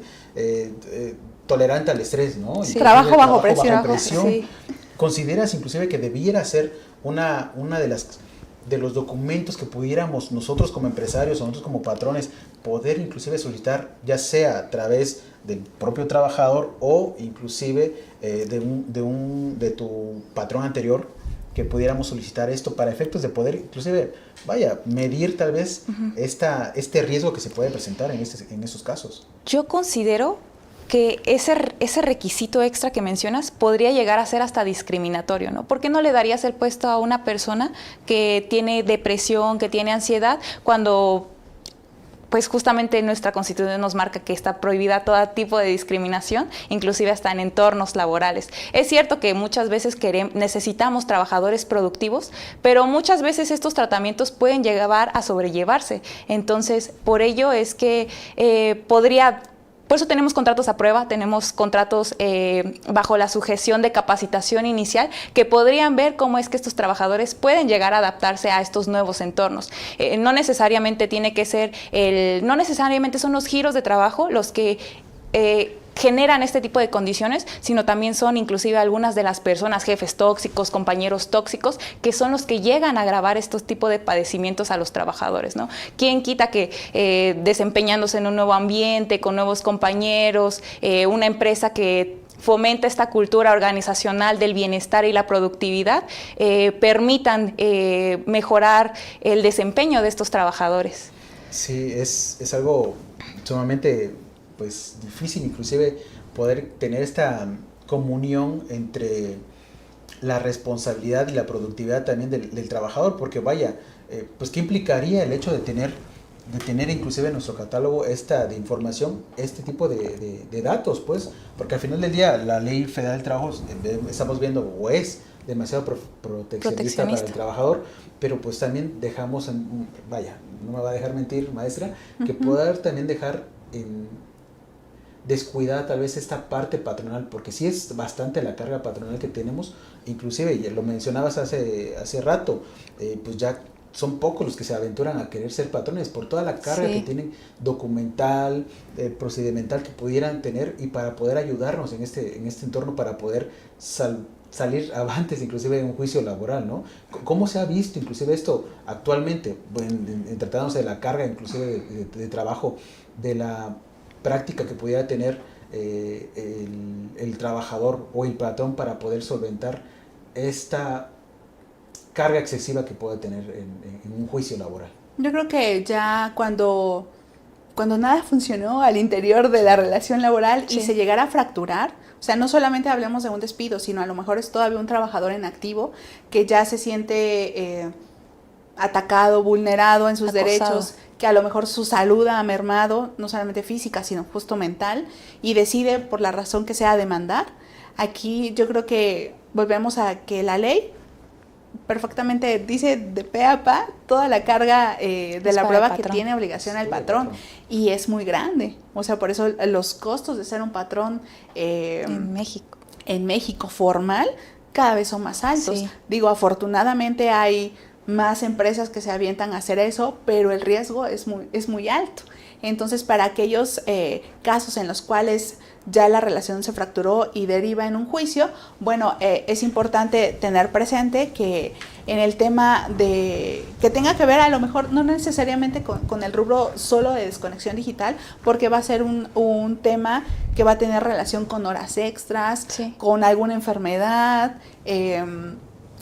tolerante al estrés, ¿no? Sí. Trabajo bajo presión. Sí. ¿Consideras inclusive que debiera ser una de los documentos que pudiéramos nosotros como empresarios o nosotros como patrones poder inclusive solicitar, ya sea a través del propio trabajador o inclusive de tu patrón anterior, que pudiéramos solicitar esto para efectos de poder inclusive, medir tal vez este riesgo que se puede presentar en esos casos? Yo considero que ese requisito extra que mencionas podría llegar a ser hasta discriminatorio, ¿no? ¿Por qué no le darías el puesto a una persona que tiene depresión, que tiene ansiedad, cuando pues justamente nuestra Constitución nos marca que está prohibida todo tipo de discriminación, inclusive hasta en entornos laborales? Es cierto que muchas veces necesitamos trabajadores productivos, pero muchas veces estos tratamientos pueden llegar a sobrellevarse. Entonces, por ello es que por eso tenemos contratos a prueba, tenemos contratos bajo la sujeción de capacitación inicial que podrían ver cómo es que estos trabajadores pueden llegar a adaptarse a estos nuevos entornos. No necesariamente tiene que ser no necesariamente son los giros de trabajo los que generan este tipo de condiciones, sino también son inclusive algunas de las personas, jefes tóxicos, compañeros tóxicos, que son los que llegan a agravar estos tipos de padecimientos a los trabajadores, ¿no? ¿Quién quita que desempeñándose en un nuevo ambiente, con nuevos compañeros, una empresa que fomenta esta cultura organizacional del bienestar y la productividad, permitan mejorar el desempeño de estos trabajadores? Sí, es algo sumamente pues difícil inclusive poder tener esta comunión entre la responsabilidad y la productividad también del trabajador, porque vaya, pues ¿qué implicaría el hecho de tener inclusive en nuestro catálogo de información, este tipo de datos, pues? Porque al final del día la Ley Federal del Trabajo, estamos viendo, o es demasiado proteccionista para el trabajador, pero pues también dejamos, vaya, no me va a dejar mentir, maestra, que poder también dejar descuidada tal vez esta parte patronal, porque sí es bastante la carga patronal que tenemos, inclusive, ya lo mencionabas hace rato, pues ya son pocos los que se aventuran a querer ser patrones por toda la carga que tienen documental, procedimental que pudieran tener, y para poder ayudarnos en este entorno para poder salir avantes inclusive en un juicio laboral, ¿no? ¿Cómo se ha visto inclusive esto actualmente, en tratándose de la carga inclusive de trabajo, de la práctica que pudiera tener el trabajador o el patrón para poder solventar esta carga excesiva que puede tener en un juicio laboral? Yo creo que ya cuando nada funcionó al interior de la relación laboral y se llegara a fracturar, o sea, no solamente hablemos de un despido, sino a lo mejor es todavía un trabajador en activo que ya se siente atacado, vulnerado en sus derechos, que a lo mejor su salud ha mermado, no solamente física, sino justo mental, y decide por la razón que sea demandar. Aquí yo creo que volvemos a que la ley perfectamente dice de pe a pa toda la carga de la prueba que tiene obligación el patrón, y es muy grande. O sea, por eso los costos de ser un patrón en México formal cada vez son más altos. Sí. Digo, afortunadamente hay más empresas que se avientan a hacer eso, pero el riesgo es muy alto. Entonces, para aquellos casos en los cuales ya la relación se fracturó y deriva en un juicio, bueno, es importante tener presente que en el tema que tenga que ver a lo mejor no necesariamente con el rubro solo de desconexión digital, porque va a ser un tema que va a tener relación con horas extras, con alguna enfermedad,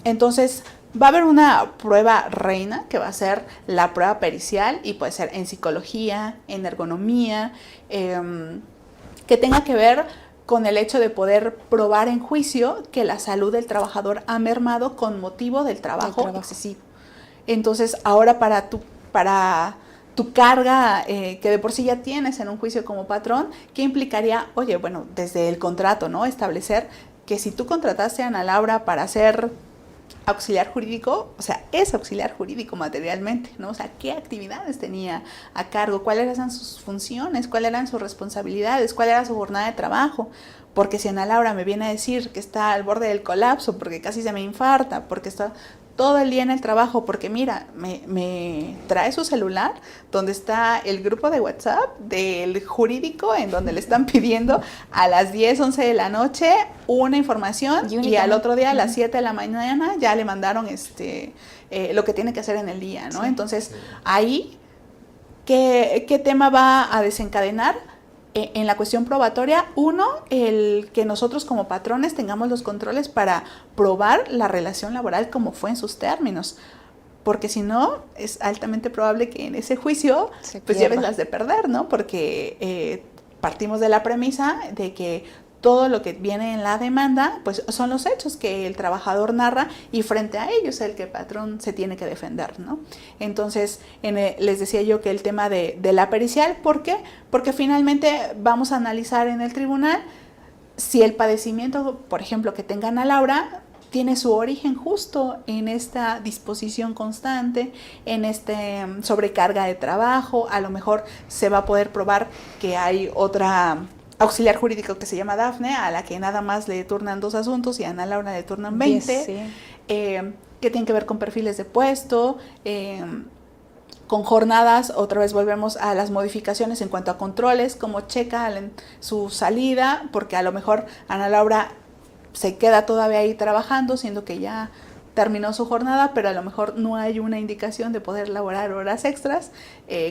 entonces va a haber una prueba reina que va a ser la prueba pericial, y puede ser en psicología, en ergonomía, que tenga que ver con el hecho de poder probar en juicio que la salud del trabajador ha mermado con motivo del trabajo excesivo. Entonces, ahora para tu carga que de por sí ya tienes en un juicio como patrón, ¿qué implicaría? Oye, bueno, desde el contrato, ¿no? Establecer que si tú contrataste a Ana Laura para ser auxiliar jurídico, o sea, es auxiliar jurídico materialmente, ¿no? O sea, ¿qué actividades tenía a cargo? ¿Cuáles eran sus funciones? ¿Cuáles eran sus responsabilidades? ¿Cuál era su jornada de trabajo? Porque si Ana Laura me viene a decir que está al borde del colapso, porque casi se me infarta, porque está todo el día en el trabajo, porque mira, me trae su celular donde está el grupo de WhatsApp del jurídico, en donde le están pidiendo a las 10, 11 de la noche una información, y al otro día a las 7 de la mañana ya le mandaron lo que tiene que hacer en el día, ¿no? Entonces, ahí, ¿qué tema va a desencadenar? En la cuestión probatoria, uno, el que nosotros como patrones tengamos los controles para probar la relación laboral como fue en sus términos, porque si no, es altamente probable que en ese juicio pues lleves las de perder, ¿no? Porque partimos de la premisa de que todo lo que viene en la demanda pues son los hechos que el trabajador narra, y frente a ellos el que el patrón se tiene que defender, ¿no? Entonces, les decía yo que el tema de la pericial, ¿por qué? Porque finalmente vamos a analizar en el tribunal si el padecimiento, por ejemplo, que tenga Ana Laura, tiene su origen justo en esta disposición constante, en sobrecarga de trabajo. A lo mejor se va a poder probar que hay otra auxiliar jurídico que se llama Dafne, a la que nada más le turnan 2 asuntos y a Ana Laura le turnan 20, que tienen que ver con perfiles de puesto, con jornadas, otra vez volvemos a las modificaciones en cuanto a controles, cómo checa su salida, porque a lo mejor Ana Laura se queda todavía ahí trabajando, siendo que ya terminó su jornada, pero a lo mejor no hay una indicación de poder laborar horas extras,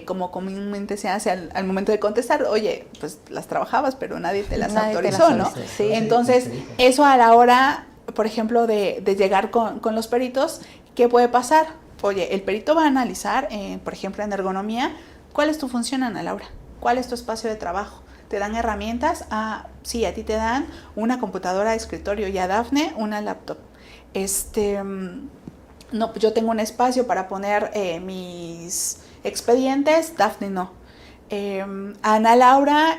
como comúnmente se hace al momento de contestar, oye, pues las trabajabas, pero nadie te las autorizó, ¿no? Sí. Entonces, eso a la hora, por ejemplo, de llegar con los peritos, ¿qué puede pasar? Oye, el perito va a analizar, por ejemplo, en ergonomía, ¿cuál es tu función, Ana Laura? ¿Cuál es tu espacio de trabajo? ¿Te dan herramientas? Sí, a ti te dan una computadora de escritorio y a Dafne una laptop. No, yo tengo un espacio para poner mis expedientes, Dafne no. Ana Laura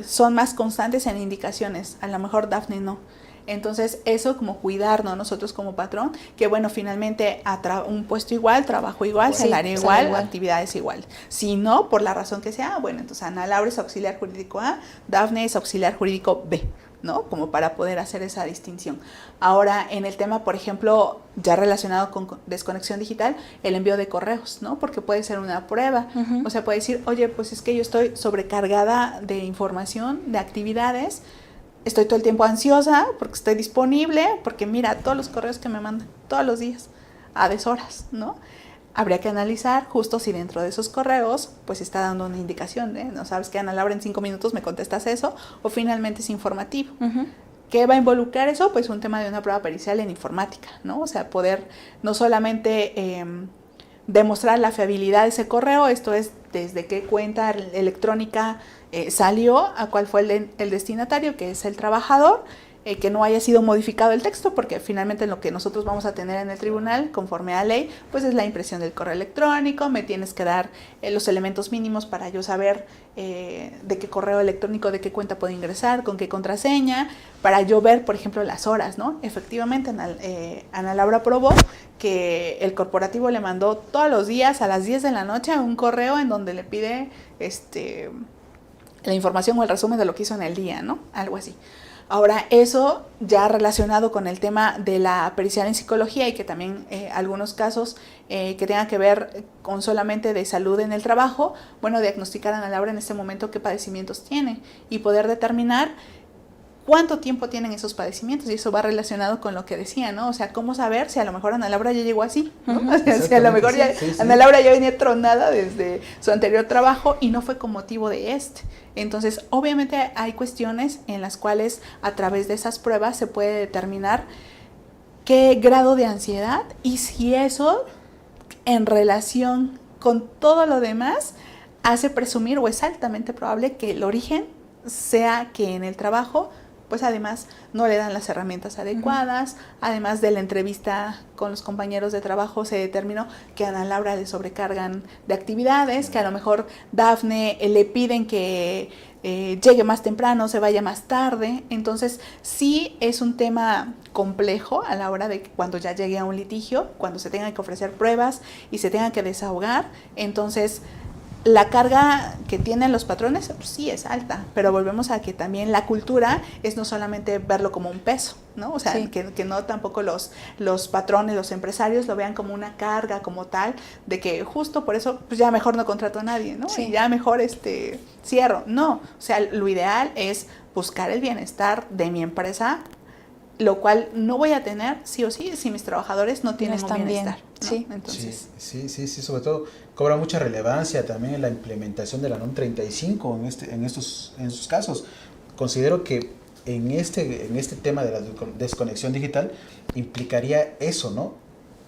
son más constantes en indicaciones, a lo mejor Dafne no. Entonces, eso como cuidarnos nosotros como patrón, que bueno, finalmente un puesto igual, trabajo igual, Sí, salario igual, actividades igual. Si no, por la razón que sea, bueno, entonces Ana Laura es auxiliar jurídico A, Dafne es auxiliar jurídico B, ¿no? Como para poder hacer esa distinción. Ahora, en el tema, por ejemplo, ya relacionado con desconexión digital, el envío de correos, ¿no? Porque puede ser una prueba. O sea, puede decir, oye, pues es que yo estoy sobrecargada de información, de actividades, estoy todo el tiempo ansiosa porque estoy disponible, porque mira todos los correos que me mandan todos los días a deshoras, ¿no? Habría que analizar justo si dentro de esos correos pues está dando una indicación, no sabes que Ana Laura en 5 minutos me contestas eso, o finalmente es informativo. ¿Qué va a involucrar eso? Pues un tema de una prueba pericial en informática, ¿no? O sea, poder no solamente demostrar la fiabilidad de ese correo, esto es desde qué cuenta electrónica salió, a cuál fue el destinatario, que es el trabajador, que no haya sido modificado el texto, porque finalmente lo que nosotros vamos a tener en el tribunal, conforme a ley, pues es la impresión del correo electrónico, me tienes que dar los elementos mínimos para yo saber de qué correo electrónico, de qué cuenta puedo ingresar, con qué contraseña, para yo ver, por ejemplo, las horas, ¿no? Efectivamente, Ana Laura probó que el corporativo le mandó todos los días a las 10 de la noche un correo en donde le pide la información o el resumen de lo que hizo en el día, ¿no? Algo así. Ahora, eso ya relacionado con el tema de la pericial en psicología y que también algunos casos que tengan que ver con solamente de salud en el trabajo, bueno, diagnosticar a Ana Laura en este momento qué padecimientos tiene y poder determinar cuánto tiempo tienen esos padecimientos, y eso va relacionado con lo que decía, ¿no? O sea, cómo saber si a lo mejor Ana Laura ya llegó así, ¿no? O sea, si a lo mejor ya Ana Laura ya venía tronada desde su anterior trabajo y no fue con motivo de Entonces, obviamente hay cuestiones en las cuales a través de esas pruebas se puede determinar qué grado de ansiedad y si eso en relación con todo lo demás hace presumir o es altamente probable que el origen sea que en el trabajo pues además no le dan las herramientas adecuadas, además de la entrevista con los compañeros de trabajo se determinó que a Ana Laura le sobrecargan de actividades, que a lo mejor Dafne le piden que llegue más temprano, se vaya más tarde. Entonces sí es un tema complejo a la hora de que cuando ya llegue a un litigio, cuando se tengan que ofrecer pruebas y se tengan que desahogar, entonces la carga que tienen los patrones pues sí es alta, pero volvemos a que también la cultura es no solamente verlo como un peso, ¿no? O sea, sí. que no tampoco los patrones, los empresarios lo vean como una carga como tal, de que justo por eso pues ya mejor no contrato a nadie, ¿no? Sí. Y ya mejor cierro. No, o sea, lo ideal es buscar el bienestar de mi empresa, lo cual no voy a tener sí o sí si mis trabajadores no tienen un bienestar, ¿no? Sí. Entonces, sí, sobre todo cobra mucha relevancia también en la implementación de la NOM 35 en estos casos. Considero que en este tema de la desconexión digital implicaría eso, ¿no?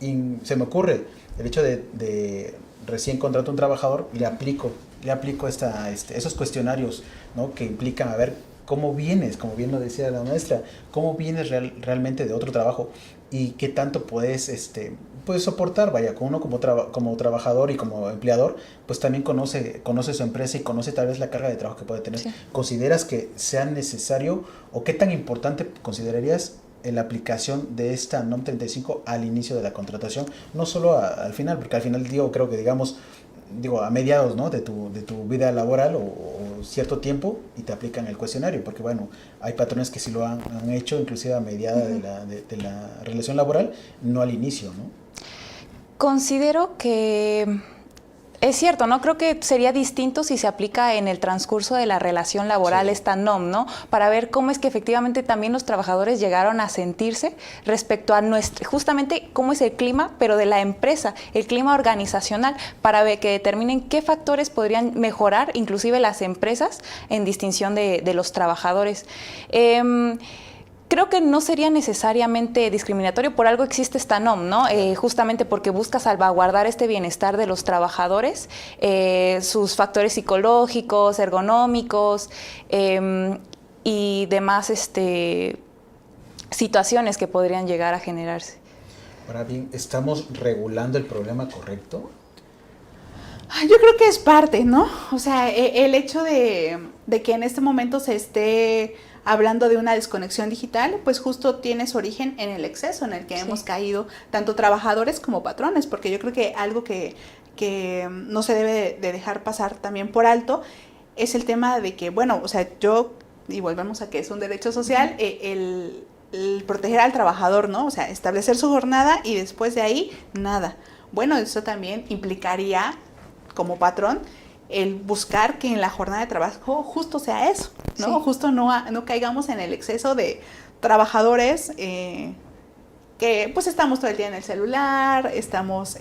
Y se me ocurre el hecho de recién contrato a un trabajador y le aplico esos cuestionarios, ¿no? Que implican a ver cómo vienes, como bien lo decía la maestra, cómo vienes realmente de otro trabajo y qué tanto puedes soportar. Vaya, uno como trabajador y como empleador, pues también conoce su empresa y conoce tal vez la carga de trabajo que puede tener. Sí. ¿Consideras que sea necesario o qué tan importante considerarías en la aplicación de esta NOM 35 al inicio de la contratación? No solo al final, porque al final creo que a mediados, ¿no? de tu vida laboral o cierto tiempo y te aplican el cuestionario, porque bueno, hay patrones que sí lo han hecho inclusive a mediada de la relación laboral, no al inicio, ¿no? Considero que Es cierto, ¿no? Creo que sería distinto si se aplica en el transcurso de la relación laboral esta NOM, ¿no? Para ver cómo es que efectivamente también los trabajadores llegaron a sentirse respecto a justamente cómo es el clima, pero de la empresa, el clima organizacional, para ver que determinen qué factores podrían mejorar, inclusive las empresas, en distinción de los trabajadores. Creo que no sería necesariamente discriminatorio, por algo existe esta NOM, ¿no? Justamente porque busca salvaguardar este bienestar de los trabajadores, sus factores psicológicos, ergonómicos y demás situaciones que podrían llegar a generarse. Ahora bien, ¿estamos regulando el problema correcto? Yo creo que es parte, ¿no? O sea, el hecho de que en este momento se esté hablando de una desconexión digital, pues justo tiene su origen en el exceso en el que hemos caído tanto trabajadores como patrones, porque yo creo que algo que no se debe de dejar pasar también por alto es el tema de que, bueno, o sea, y volvemos a que es un derecho social, el proteger al trabajador, ¿no? O sea, establecer su jornada y después de ahí, nada. Bueno, eso también implicaría, como patrón, el buscar que en la jornada de trabajo justo sea eso, ¿no? Sí. Justo no caigamos en el exceso de trabajadores que pues estamos todo el día en el celular, estamos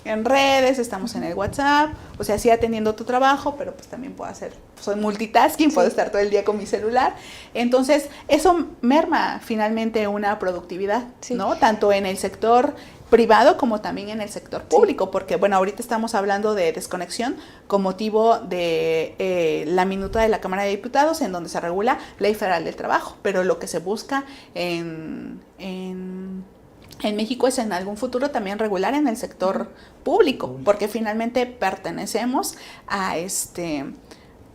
en redes, estamos en el WhatsApp, o sea, sí atendiendo tu trabajo, pero pues también puedo hacer, soy multitasking, puedo estar todo el día con mi celular. Entonces, eso merma finalmente una productividad, ¿no? Tanto en el sector privado como también en el sector público, porque bueno, ahorita estamos hablando de desconexión con motivo de la minuta de la Cámara de Diputados, en donde se regula Ley Federal del Trabajo, pero lo que se busca en México es en algún futuro también regular en el sector público, porque finalmente pertenecemos a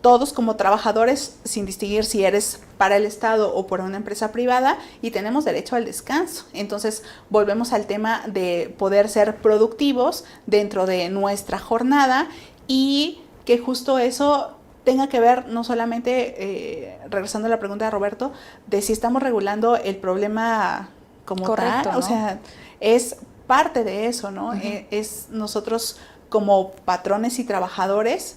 todos como trabajadores, sin distinguir si eres para el Estado o por una empresa privada, y tenemos derecho al descanso. Entonces, volvemos al tema de poder ser productivos dentro de nuestra jornada y que justo eso tenga que ver no solamente, regresando a la pregunta de Roberto, de si estamos regulando el problema como correcto, tal, ¿no? O sea, es parte de eso, ¿no? Es nosotros como patrones y trabajadores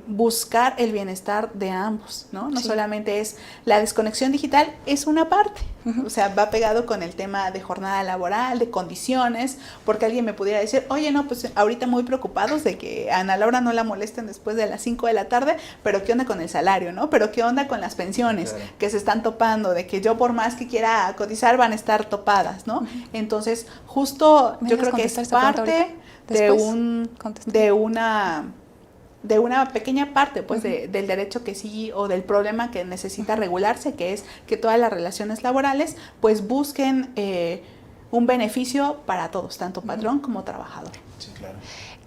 buscar el bienestar de ambos, ¿no? No solamente es la desconexión digital, es una parte, o sea, va pegado con el tema de jornada laboral, de condiciones, porque alguien me pudiera decir, oye, no, pues ahorita muy preocupados de que a Ana Laura no la molesten después de las 5 de la tarde, pero ¿qué onda con el salario, no? Pero ¿qué onda con las pensiones que se están topando? De que yo por más que quiera cotizar van a estar topadas, ¿no? Entonces, justo yo creo que es parte de una pequeña parte pues del derecho que sí, o del problema que necesita regularse, que es que todas las relaciones laborales pues busquen un beneficio para todos, tanto patrón como trabajador. Sí, claro.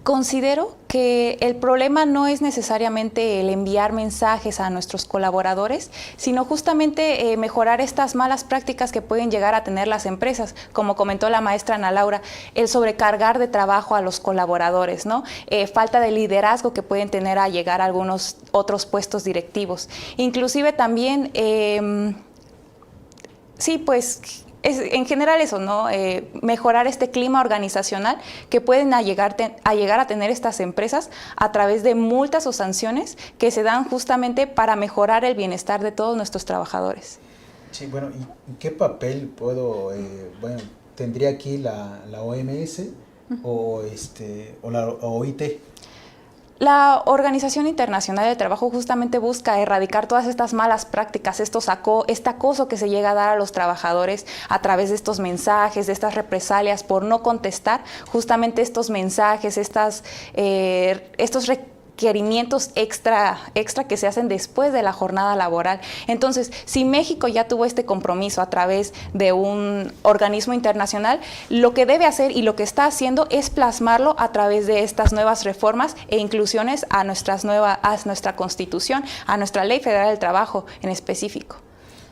Considero que el problema no es necesariamente el enviar mensajes a nuestros colaboradores, sino justamente mejorar estas malas prácticas que pueden llegar a tener las empresas, como comentó la maestra Ana Laura, el sobrecargar de trabajo a los colaboradores, ¿no? Falta de liderazgo que pueden tener a llegar a algunos otros puestos directivos. Inclusive también, en general eso, ¿no? Mejorar este clima organizacional que pueden llegar a tener estas empresas a través de multas o sanciones que se dan justamente para mejorar el bienestar de todos nuestros trabajadores. Sí, bueno, ¿y qué papel tendría aquí la OMS o la OIT? La Organización Internacional del Trabajo justamente busca erradicar todas estas malas prácticas, este acoso que se llega a dar a los trabajadores a través de estos mensajes, de estas represalias por no contestar justamente estos mensajes, estos requerimientos extra que se hacen después de la jornada laboral. Entonces, si México ya tuvo este compromiso a través de un organismo internacional, lo que debe hacer y lo que está haciendo es plasmarlo a través de estas nuevas reformas e inclusiones a nuestra Constitución, a nuestra Ley Federal del Trabajo en específico.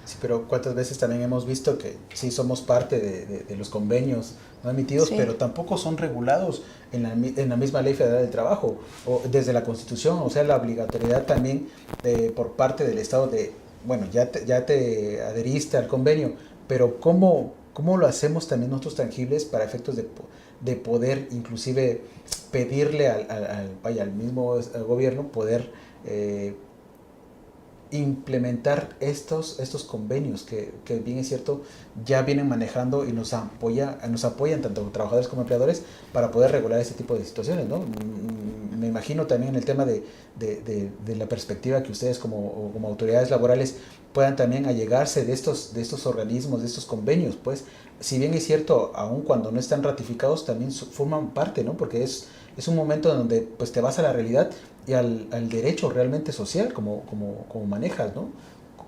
Sí, pero ¿cuántas veces también hemos visto que sí somos parte de los convenios no emitidos, pero tampoco son regulados en la misma Ley Federal del Trabajo o desde la Constitución? O sea, la obligatoriedad también por parte del Estado de, bueno, ya te adheriste al convenio, pero ¿cómo ¿cómo lo hacemos también nosotros tangibles para efectos de poder inclusive pedirle al mismo gobierno poder implementar estos convenios que bien es cierto ya vienen manejando y nos apoyan tanto trabajadores como empleadores para poder regular este tipo de situaciones, ¿no? Me imagino también en el tema de la perspectiva que ustedes como autoridades laborales puedan también allegarse de estos organismos, de estos convenios, pues si bien es cierto, aun cuando no están ratificados también forman parte, ¿no? Porque es un momento donde pues te vas a la realidad y al derecho realmente social como manejas, ¿no?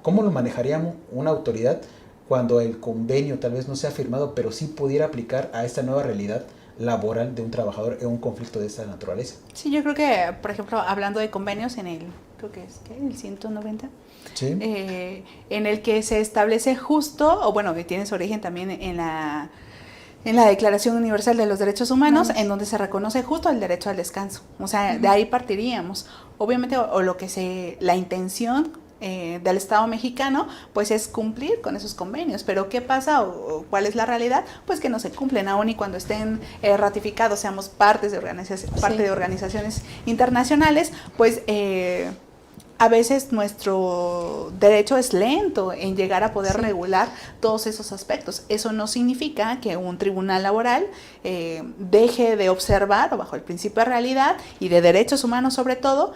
¿Cómo lo manejaríamos una autoridad cuando el convenio tal vez no sea firmado, pero sí pudiera aplicar a esta nueva realidad laboral de un trabajador en un conflicto de esta naturaleza? Sí, yo creo que, por ejemplo, hablando de convenios en el 190, ¿sí? En el que se establece justo, o bueno, que tiene su origen también en la Declaración Universal de los Derechos Humanos, en donde se reconoce justo el derecho al descanso. O sea, de ahí partiríamos. Obviamente, la intención del Estado mexicano, pues es cumplir con esos convenios. Pero ¿qué pasa o cuál es la realidad? Pues que no se cumplen, aún y cuando estén ratificados, seamos parte de organizaciones internacionales, pues a veces nuestro derecho es lento en llegar a poder regular todos esos aspectos. Eso no significa que un tribunal laboral deje de observar, o bajo el principio de realidad y de derechos humanos sobre todo,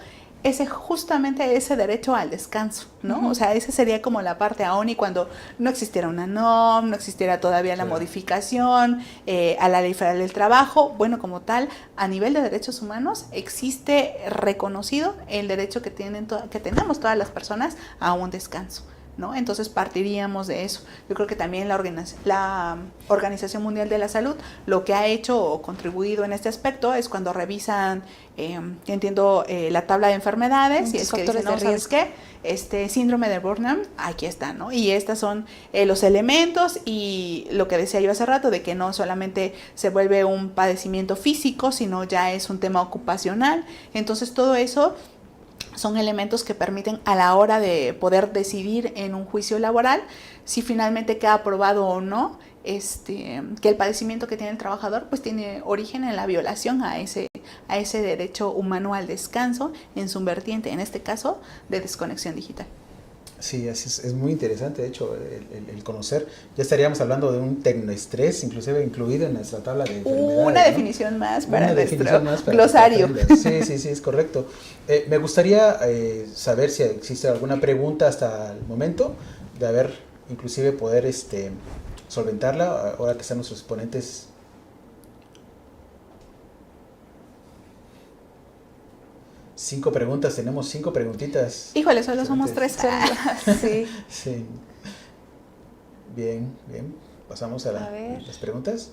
justamente ese derecho al descanso, ¿no? Uh-huh. O sea, esa sería como la parte, aún y cuando no existiera una NOM, no existiera todavía la modificación a la Ley Federal del Trabajo. Bueno, como tal, a nivel de derechos humanos existe reconocido el derecho que tenemos todas las personas a un descanso, ¿no? Entonces partiríamos de eso. Yo creo que también la Organización Mundial de la Salud lo que ha hecho o contribuido en este aspecto es cuando revisan, la tabla de enfermedades y es que dicen, no, ¿sabes qué? Este síndrome de Burnham, aquí está, ¿no? Y estos son los elementos y lo que decía yo hace rato de que no solamente se vuelve un padecimiento físico, sino ya es un tema ocupacional. Entonces todo eso son elementos que permiten a la hora de poder decidir en un juicio laboral si finalmente queda aprobado o no que el padecimiento que tiene el trabajador pues tiene origen en la violación a ese derecho humano al descanso en su vertiente, en este caso, de desconexión digital. Sí, es muy interesante, de hecho, el conocer. Ya estaríamos hablando de un tecnoestrés, inclusive incluido en nuestra tabla de enfermedades. Una definición más para nuestro glosario. Sí, es correcto. Me gustaría saber si existe alguna pregunta hasta el momento, de haber, inclusive, poder solventarla, ahora que están nuestros ponentes. Cinco preguntas, tenemos 5 preguntitas. Híjole, solo somos 3. Sí. Sí. Bien. Pasamos a las preguntas.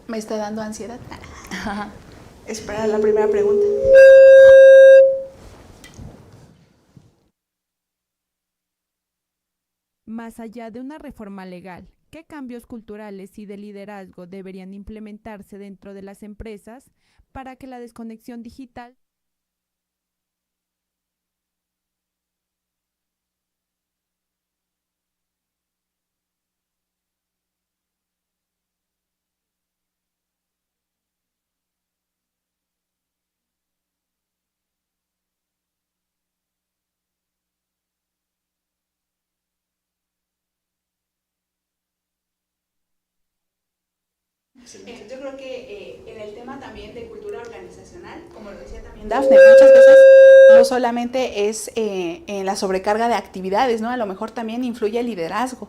Me está dando ansiedad. Esperar la primera pregunta. Más allá de una reforma legal, ¿qué cambios culturales y de liderazgo deberían implementarse dentro de las empresas para que la desconexión digital Yo creo que en el tema también de cultura organizacional, como lo decía también Dafne, muchas veces no solamente es en la sobrecarga de actividades, ¿no? A lo mejor también influye el liderazgo.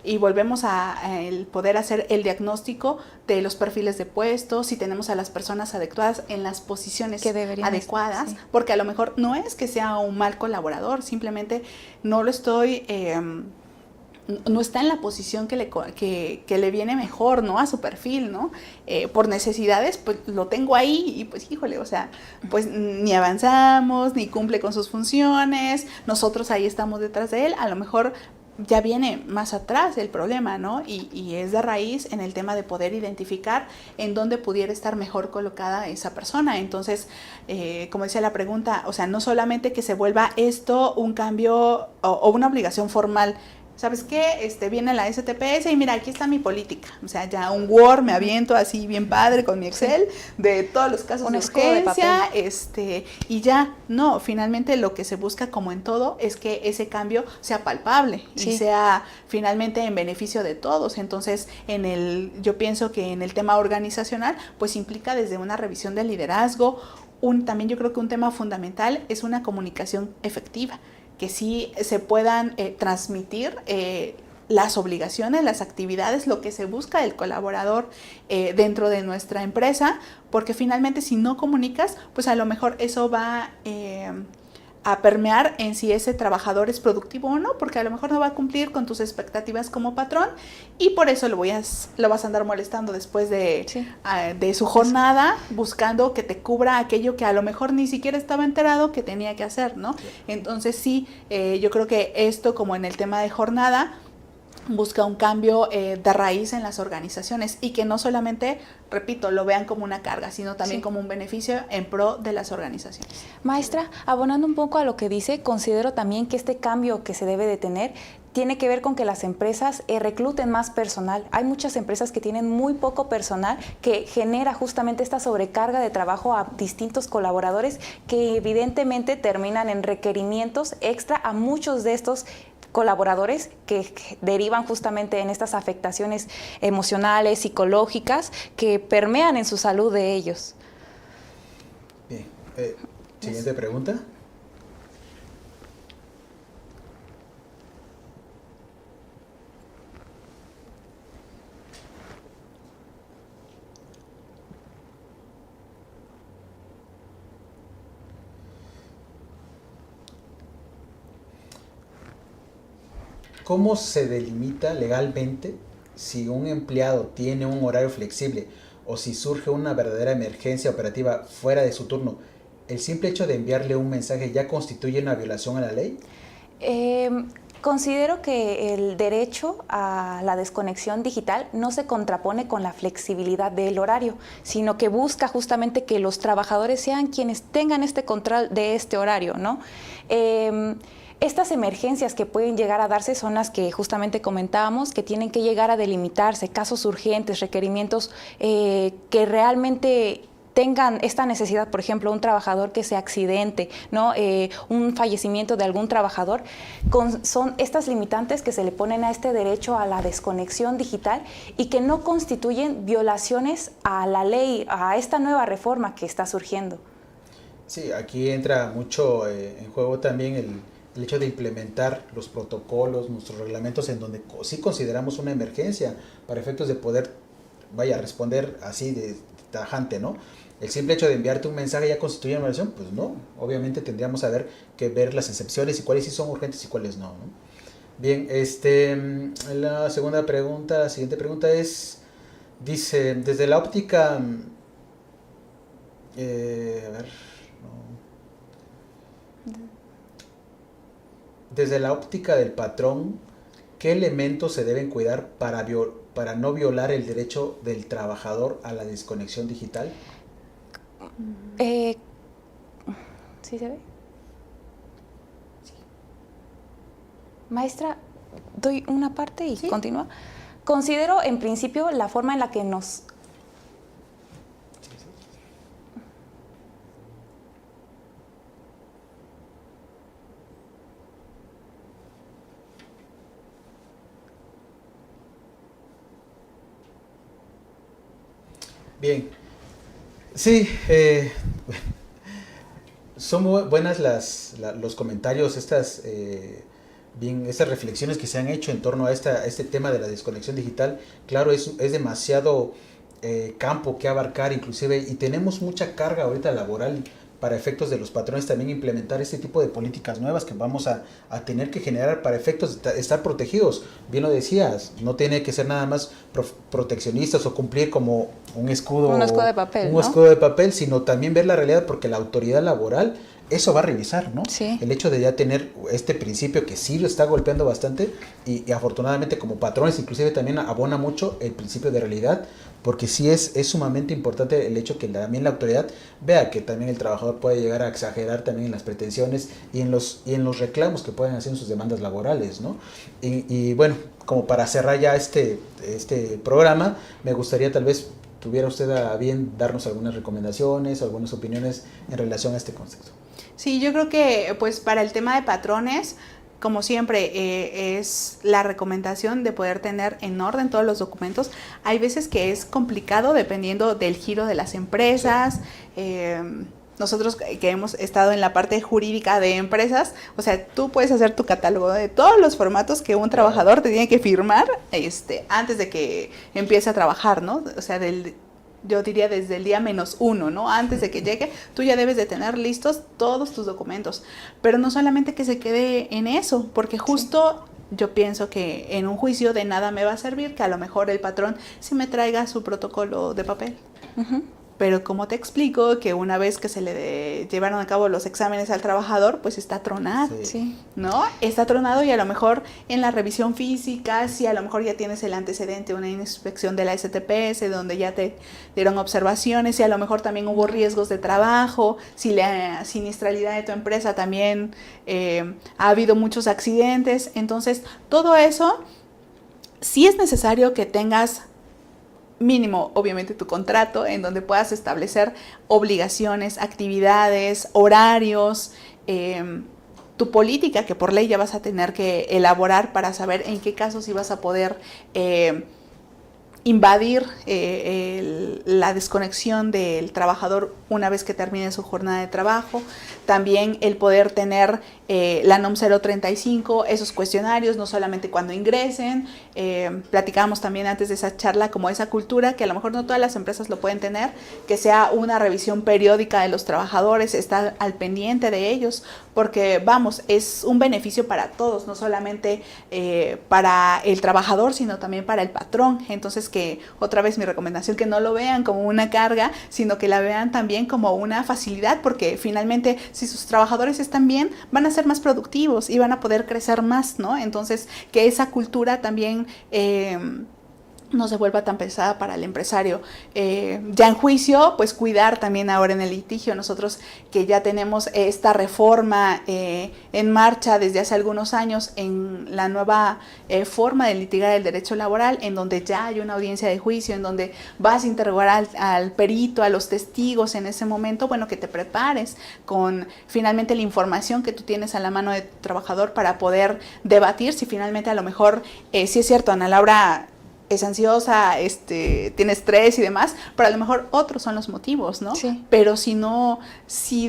Y volvemos a el poder hacer el diagnóstico de los perfiles de puestos, si tenemos a las personas adecuadas en las posiciones adecuadas, sí. Porque a lo mejor no es que sea un mal colaborador, simplemente no lo estoy... no está en la posición que le viene mejor, ¿no? A su perfil, ¿no? Por necesidades, pues lo tengo ahí y pues híjole, o sea, pues ni avanzamos, ni cumple con sus funciones, nosotros ahí estamos detrás de él, a lo mejor ya viene más atrás el problema, ¿no? Y es de raíz en el tema de poder identificar en dónde pudiera estar mejor colocada esa persona. Entonces, como decía la pregunta, o sea, no solamente que se vuelva esto un cambio o una obligación formal. ¿Sabes qué? Viene la STPS y mira, aquí está mi política. O sea, ya un Word me aviento así bien padre con mi Excel de todos los casos de urgencia, y ya. No, finalmente lo que se busca, como en todo, es que ese cambio sea palpable y sea finalmente en beneficio de todos. Entonces, yo pienso que en el tema organizacional, pues implica desde una revisión del liderazgo. También yo creo que un tema fundamental es una comunicación efectiva, que sí se puedan transmitir las obligaciones, las actividades, lo que se busca del colaborador dentro de nuestra empresa, porque finalmente si no comunicas, pues a lo mejor eso va a permear en si ese trabajador es productivo o no, porque a lo mejor no va a cumplir con tus expectativas como patrón y por eso lo vas a andar molestando después de su jornada, buscando que te cubra aquello que a lo mejor ni siquiera estaba enterado que tenía que hacer, ¿no? Entonces yo creo que esto, como en el tema de jornada, busca un cambio de raíz en las organizaciones y que no solamente, repito, lo vean como una carga, sino también como un beneficio en pro de las organizaciones. Maestra, abonando un poco a lo que dice, considero también que este cambio que se debe de tener tiene que ver con que las empresas recluten más personal. Hay muchas empresas que tienen muy poco personal, que genera justamente esta sobrecarga de trabajo a distintos colaboradores que evidentemente terminan en requerimientos extra a muchos de estos colaboradores que derivan justamente en estas afectaciones emocionales, psicológicas, que permean en su salud de ellos. Bien, siguiente pregunta. ¿Cómo se delimita legalmente si un empleado tiene un horario flexible o si surge una verdadera emergencia operativa fuera de su turno? ¿El simple hecho de enviarle un mensaje ya constituye una violación a la ley? Considero que el derecho a la desconexión digital no se contrapone con la flexibilidad del horario, sino que busca justamente que los trabajadores sean quienes tengan este control de este horario, ¿no? Estas emergencias que pueden llegar a darse son las que justamente comentábamos, que tienen que llegar a delimitarse, casos urgentes, requerimientos que realmente tengan esta necesidad, por ejemplo, un trabajador que se accidente, ¿no? Un fallecimiento de algún trabajador, son estas limitantes que se le ponen a este derecho a la desconexión digital y que no constituyen violaciones a la ley, a esta nueva reforma que está surgiendo. Sí, aquí entra mucho en juego también el hecho de implementar los protocolos, nuestros reglamentos en donde sí consideramos una emergencia para efectos de poder, responder así de tajante, ¿no? El simple hecho de enviarte un mensaje ya constituye una violación, pues no. Obviamente tendríamos que ver las excepciones y cuáles sí son urgentes y cuáles no, ¿no? Bien, la siguiente pregunta es, dice, desde la óptica, desde la óptica del patrón, ¿qué elementos se deben cuidar para no violar el derecho del trabajador a la desconexión digital? ¿Sí se ve? Sí. Maestra, doy una parte y continúa. Considero en principio la forma en la que nos... Bien, sí, son muy buenas los comentarios, estas reflexiones que se han hecho en torno a este tema de la desconexión digital. Claro, es demasiado campo que abarcar inclusive, y tenemos mucha carga ahorita laboral para efectos de los patrones también implementar este tipo de políticas nuevas que vamos a tener que generar para efectos de estar protegidos. Bien lo decías, no tiene que ser nada más proteccionistas o cumplir como un escudo de papel, escudo de papel, sino también ver la realidad, porque la autoridad laboral eso va a revisar, ¿no? Sí. El hecho de ya tener este principio que sí lo está golpeando bastante y afortunadamente como patrones inclusive también abona mucho el principio de realidad, porque sí es sumamente importante el hecho que también la autoridad vea que también el trabajador puede llegar a exagerar también en las pretensiones y en los reclamos que pueden hacer en sus demandas laborales, ¿no? Y bueno, como para cerrar ya este programa, me gustaría tal vez tuviera usted a bien darnos algunas recomendaciones, algunas opiniones en relación a este concepto. Sí, yo creo que pues para el tema de patrones, como siempre, es la recomendación de poder tener en orden todos los documentos. Hay veces que es complicado dependiendo del giro de las empresas. Nosotros que hemos estado en la parte jurídica de empresas, o sea, tú puedes hacer tu catálogo de todos los formatos que un trabajador te tiene que firmar antes de que empiece a trabajar, ¿no? O sea, yo diría desde el día -1, ¿no? Antes de que llegue, tú ya debes de tener listos todos tus documentos. Pero no solamente que se quede en eso, porque justo yo pienso que en un juicio de nada me va a servir que a lo mejor el patrón sí me traiga su protocolo de papel. Uh-huh. Pero como te explico, que una vez que se le llevaron a cabo los exámenes al trabajador, pues está tronado, Sí. ¿no? Está tronado y a lo mejor en la revisión física, si a lo mejor ya tienes el antecedente, una inspección de la STPS, donde ya te dieron observaciones, si a lo mejor también hubo riesgos de trabajo, si la siniestralidad de tu empresa también ha habido muchos accidentes. Entonces, todo eso, sí es necesario que tengas mínimo, obviamente, tu contrato en donde puedas establecer obligaciones, actividades, horarios, tu política que por ley ya vas a tener que elaborar para saber en qué casos ibas a poder invadir la desconexión del trabajador una vez que termine su jornada de trabajo. También el poder tener la NOM 035, esos cuestionarios, no solamente cuando ingresen. Platicábamos también antes de esa charla como esa cultura, que a lo mejor no todas las empresas lo pueden tener, que sea una revisión periódica de los trabajadores, estar al pendiente de ellos, porque vamos, es un beneficio para todos, no solamente para el trabajador, sino también para el patrón. Entonces, que otra vez mi recomendación, que no lo vean como una carga, sino que la vean también como una facilidad, porque finalmente si sus trabajadores están bien, van a ser más productivos y van a poder crecer más, ¿no? Entonces, que esa cultura también no se vuelva tan pesada para el empresario. Ya en juicio, pues cuidar también ahora en el litigio. Nosotros que ya tenemos esta reforma en marcha desde hace algunos años en la nueva forma de litigar el derecho laboral, en donde ya hay una audiencia de juicio, en donde vas a interrogar al perito, a los testigos en ese momento, bueno, que te prepares con finalmente la información que tú tienes a la mano de tu trabajador para poder debatir si finalmente a lo mejor, sí es cierto, Ana Laura es ansiosa, tiene estrés y demás, pero a lo mejor otros son los motivos, ¿no? Sí. Pero si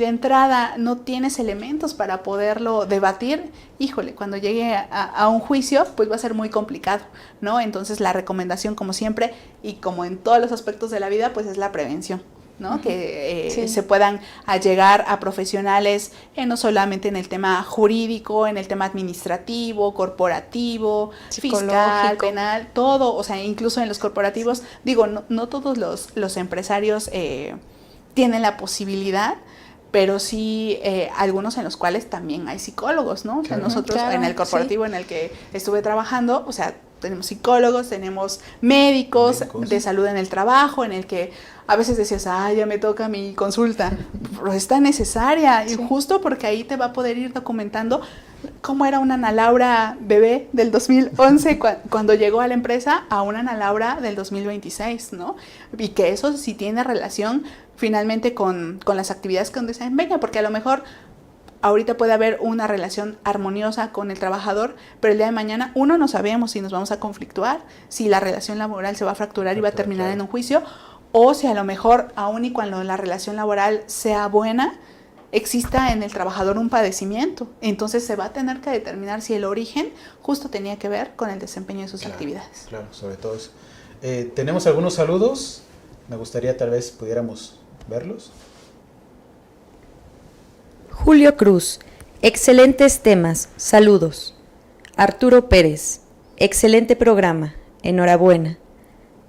de entrada no tienes elementos para poderlo debatir, híjole, cuando llegue a un juicio, pues va a ser muy complicado, ¿no? Entonces la recomendación, como siempre, y como en todos los aspectos de la vida, pues es la prevención, ¿no? Uh-huh. Que sí. se puedan llegar a profesionales, no solamente en el tema jurídico, en el tema administrativo, corporativo, fiscal, penal, todo, o sea, incluso en los corporativos, digo, no todos los empresarios tienen la posibilidad, pero sí algunos en los cuales también hay psicólogos, ¿no? O sea, nosotros en el corporativo en el que estuve trabajando, o sea, tenemos psicólogos, tenemos médicos de salud en el trabajo, en el que a veces decías, ya me toca mi consulta, pero está necesaria, y justo porque ahí te va a poder ir documentando cómo era una Ana Laura bebé del 2011 cuando llegó a la empresa a una Ana Laura del 2026, ¿no? Y que eso sí tiene relación finalmente con las actividades que desempeña, porque a lo mejor ahorita puede haber una relación armoniosa con el trabajador, pero el día de mañana no sabemos si nos vamos a conflictuar, si la relación laboral se va a fracturar y va a terminar en un juicio, o si a lo mejor, aun y cuando la relación laboral sea buena, exista en el trabajador un padecimiento. Entonces se va a tener que determinar si el origen justo tenía que ver con el desempeño de sus actividades. Claro, sobre todo eso. Tenemos algunos saludos, me gustaría tal vez pudiéramos verlos. Julio Cruz, excelentes temas, saludos. Arturo Pérez, excelente programa, enhorabuena.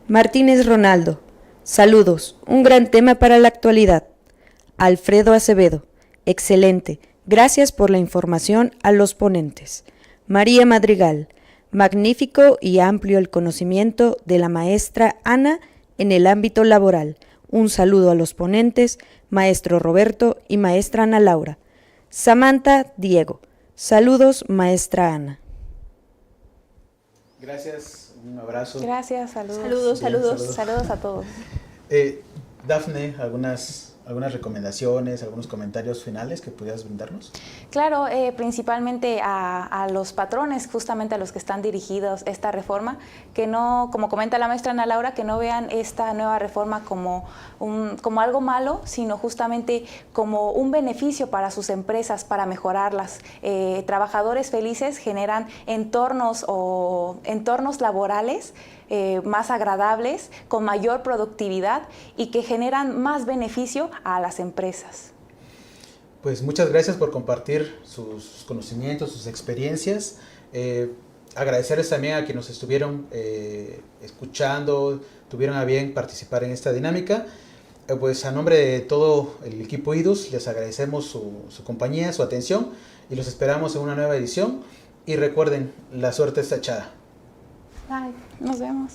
Martínez Ronaldo, saludos, un gran tema para la actualidad. Alfredo Acevedo, Excelente. Gracias por la información a los ponentes. María Madrigal. Magnífico y amplio el conocimiento de la maestra Ana en el ámbito laboral. Un saludo a los ponentes, maestro Roberto y maestra Ana Laura. Samantha Diego. Saludos, maestra Ana. Gracias, un abrazo. Gracias, saludos. Saludos, Bien, saludos. Saludos a todos. Dafne, algunas recomendaciones, algunos comentarios finales que pudieras brindarnos. Claro, principalmente a los patrones, justamente a los que están dirigidos esta reforma, que no, como comenta la maestra Ana Laura, que no vean esta nueva reforma como algo malo, sino justamente como un beneficio para sus empresas, para mejorarlas. Trabajadores felices generan entornos laborales más agradables, con mayor productividad y que generan más beneficio a las empresas. Pues muchas gracias por compartir sus conocimientos, sus experiencias. Agradecerles también a quienes nos estuvieron escuchando, tuvieron a bien participar en esta dinámica. Pues a nombre de todo el equipo IDUS les agradecemos su compañía, su atención y los esperamos en una nueva edición. Y recuerden, la suerte está echada. Bye, nos vemos.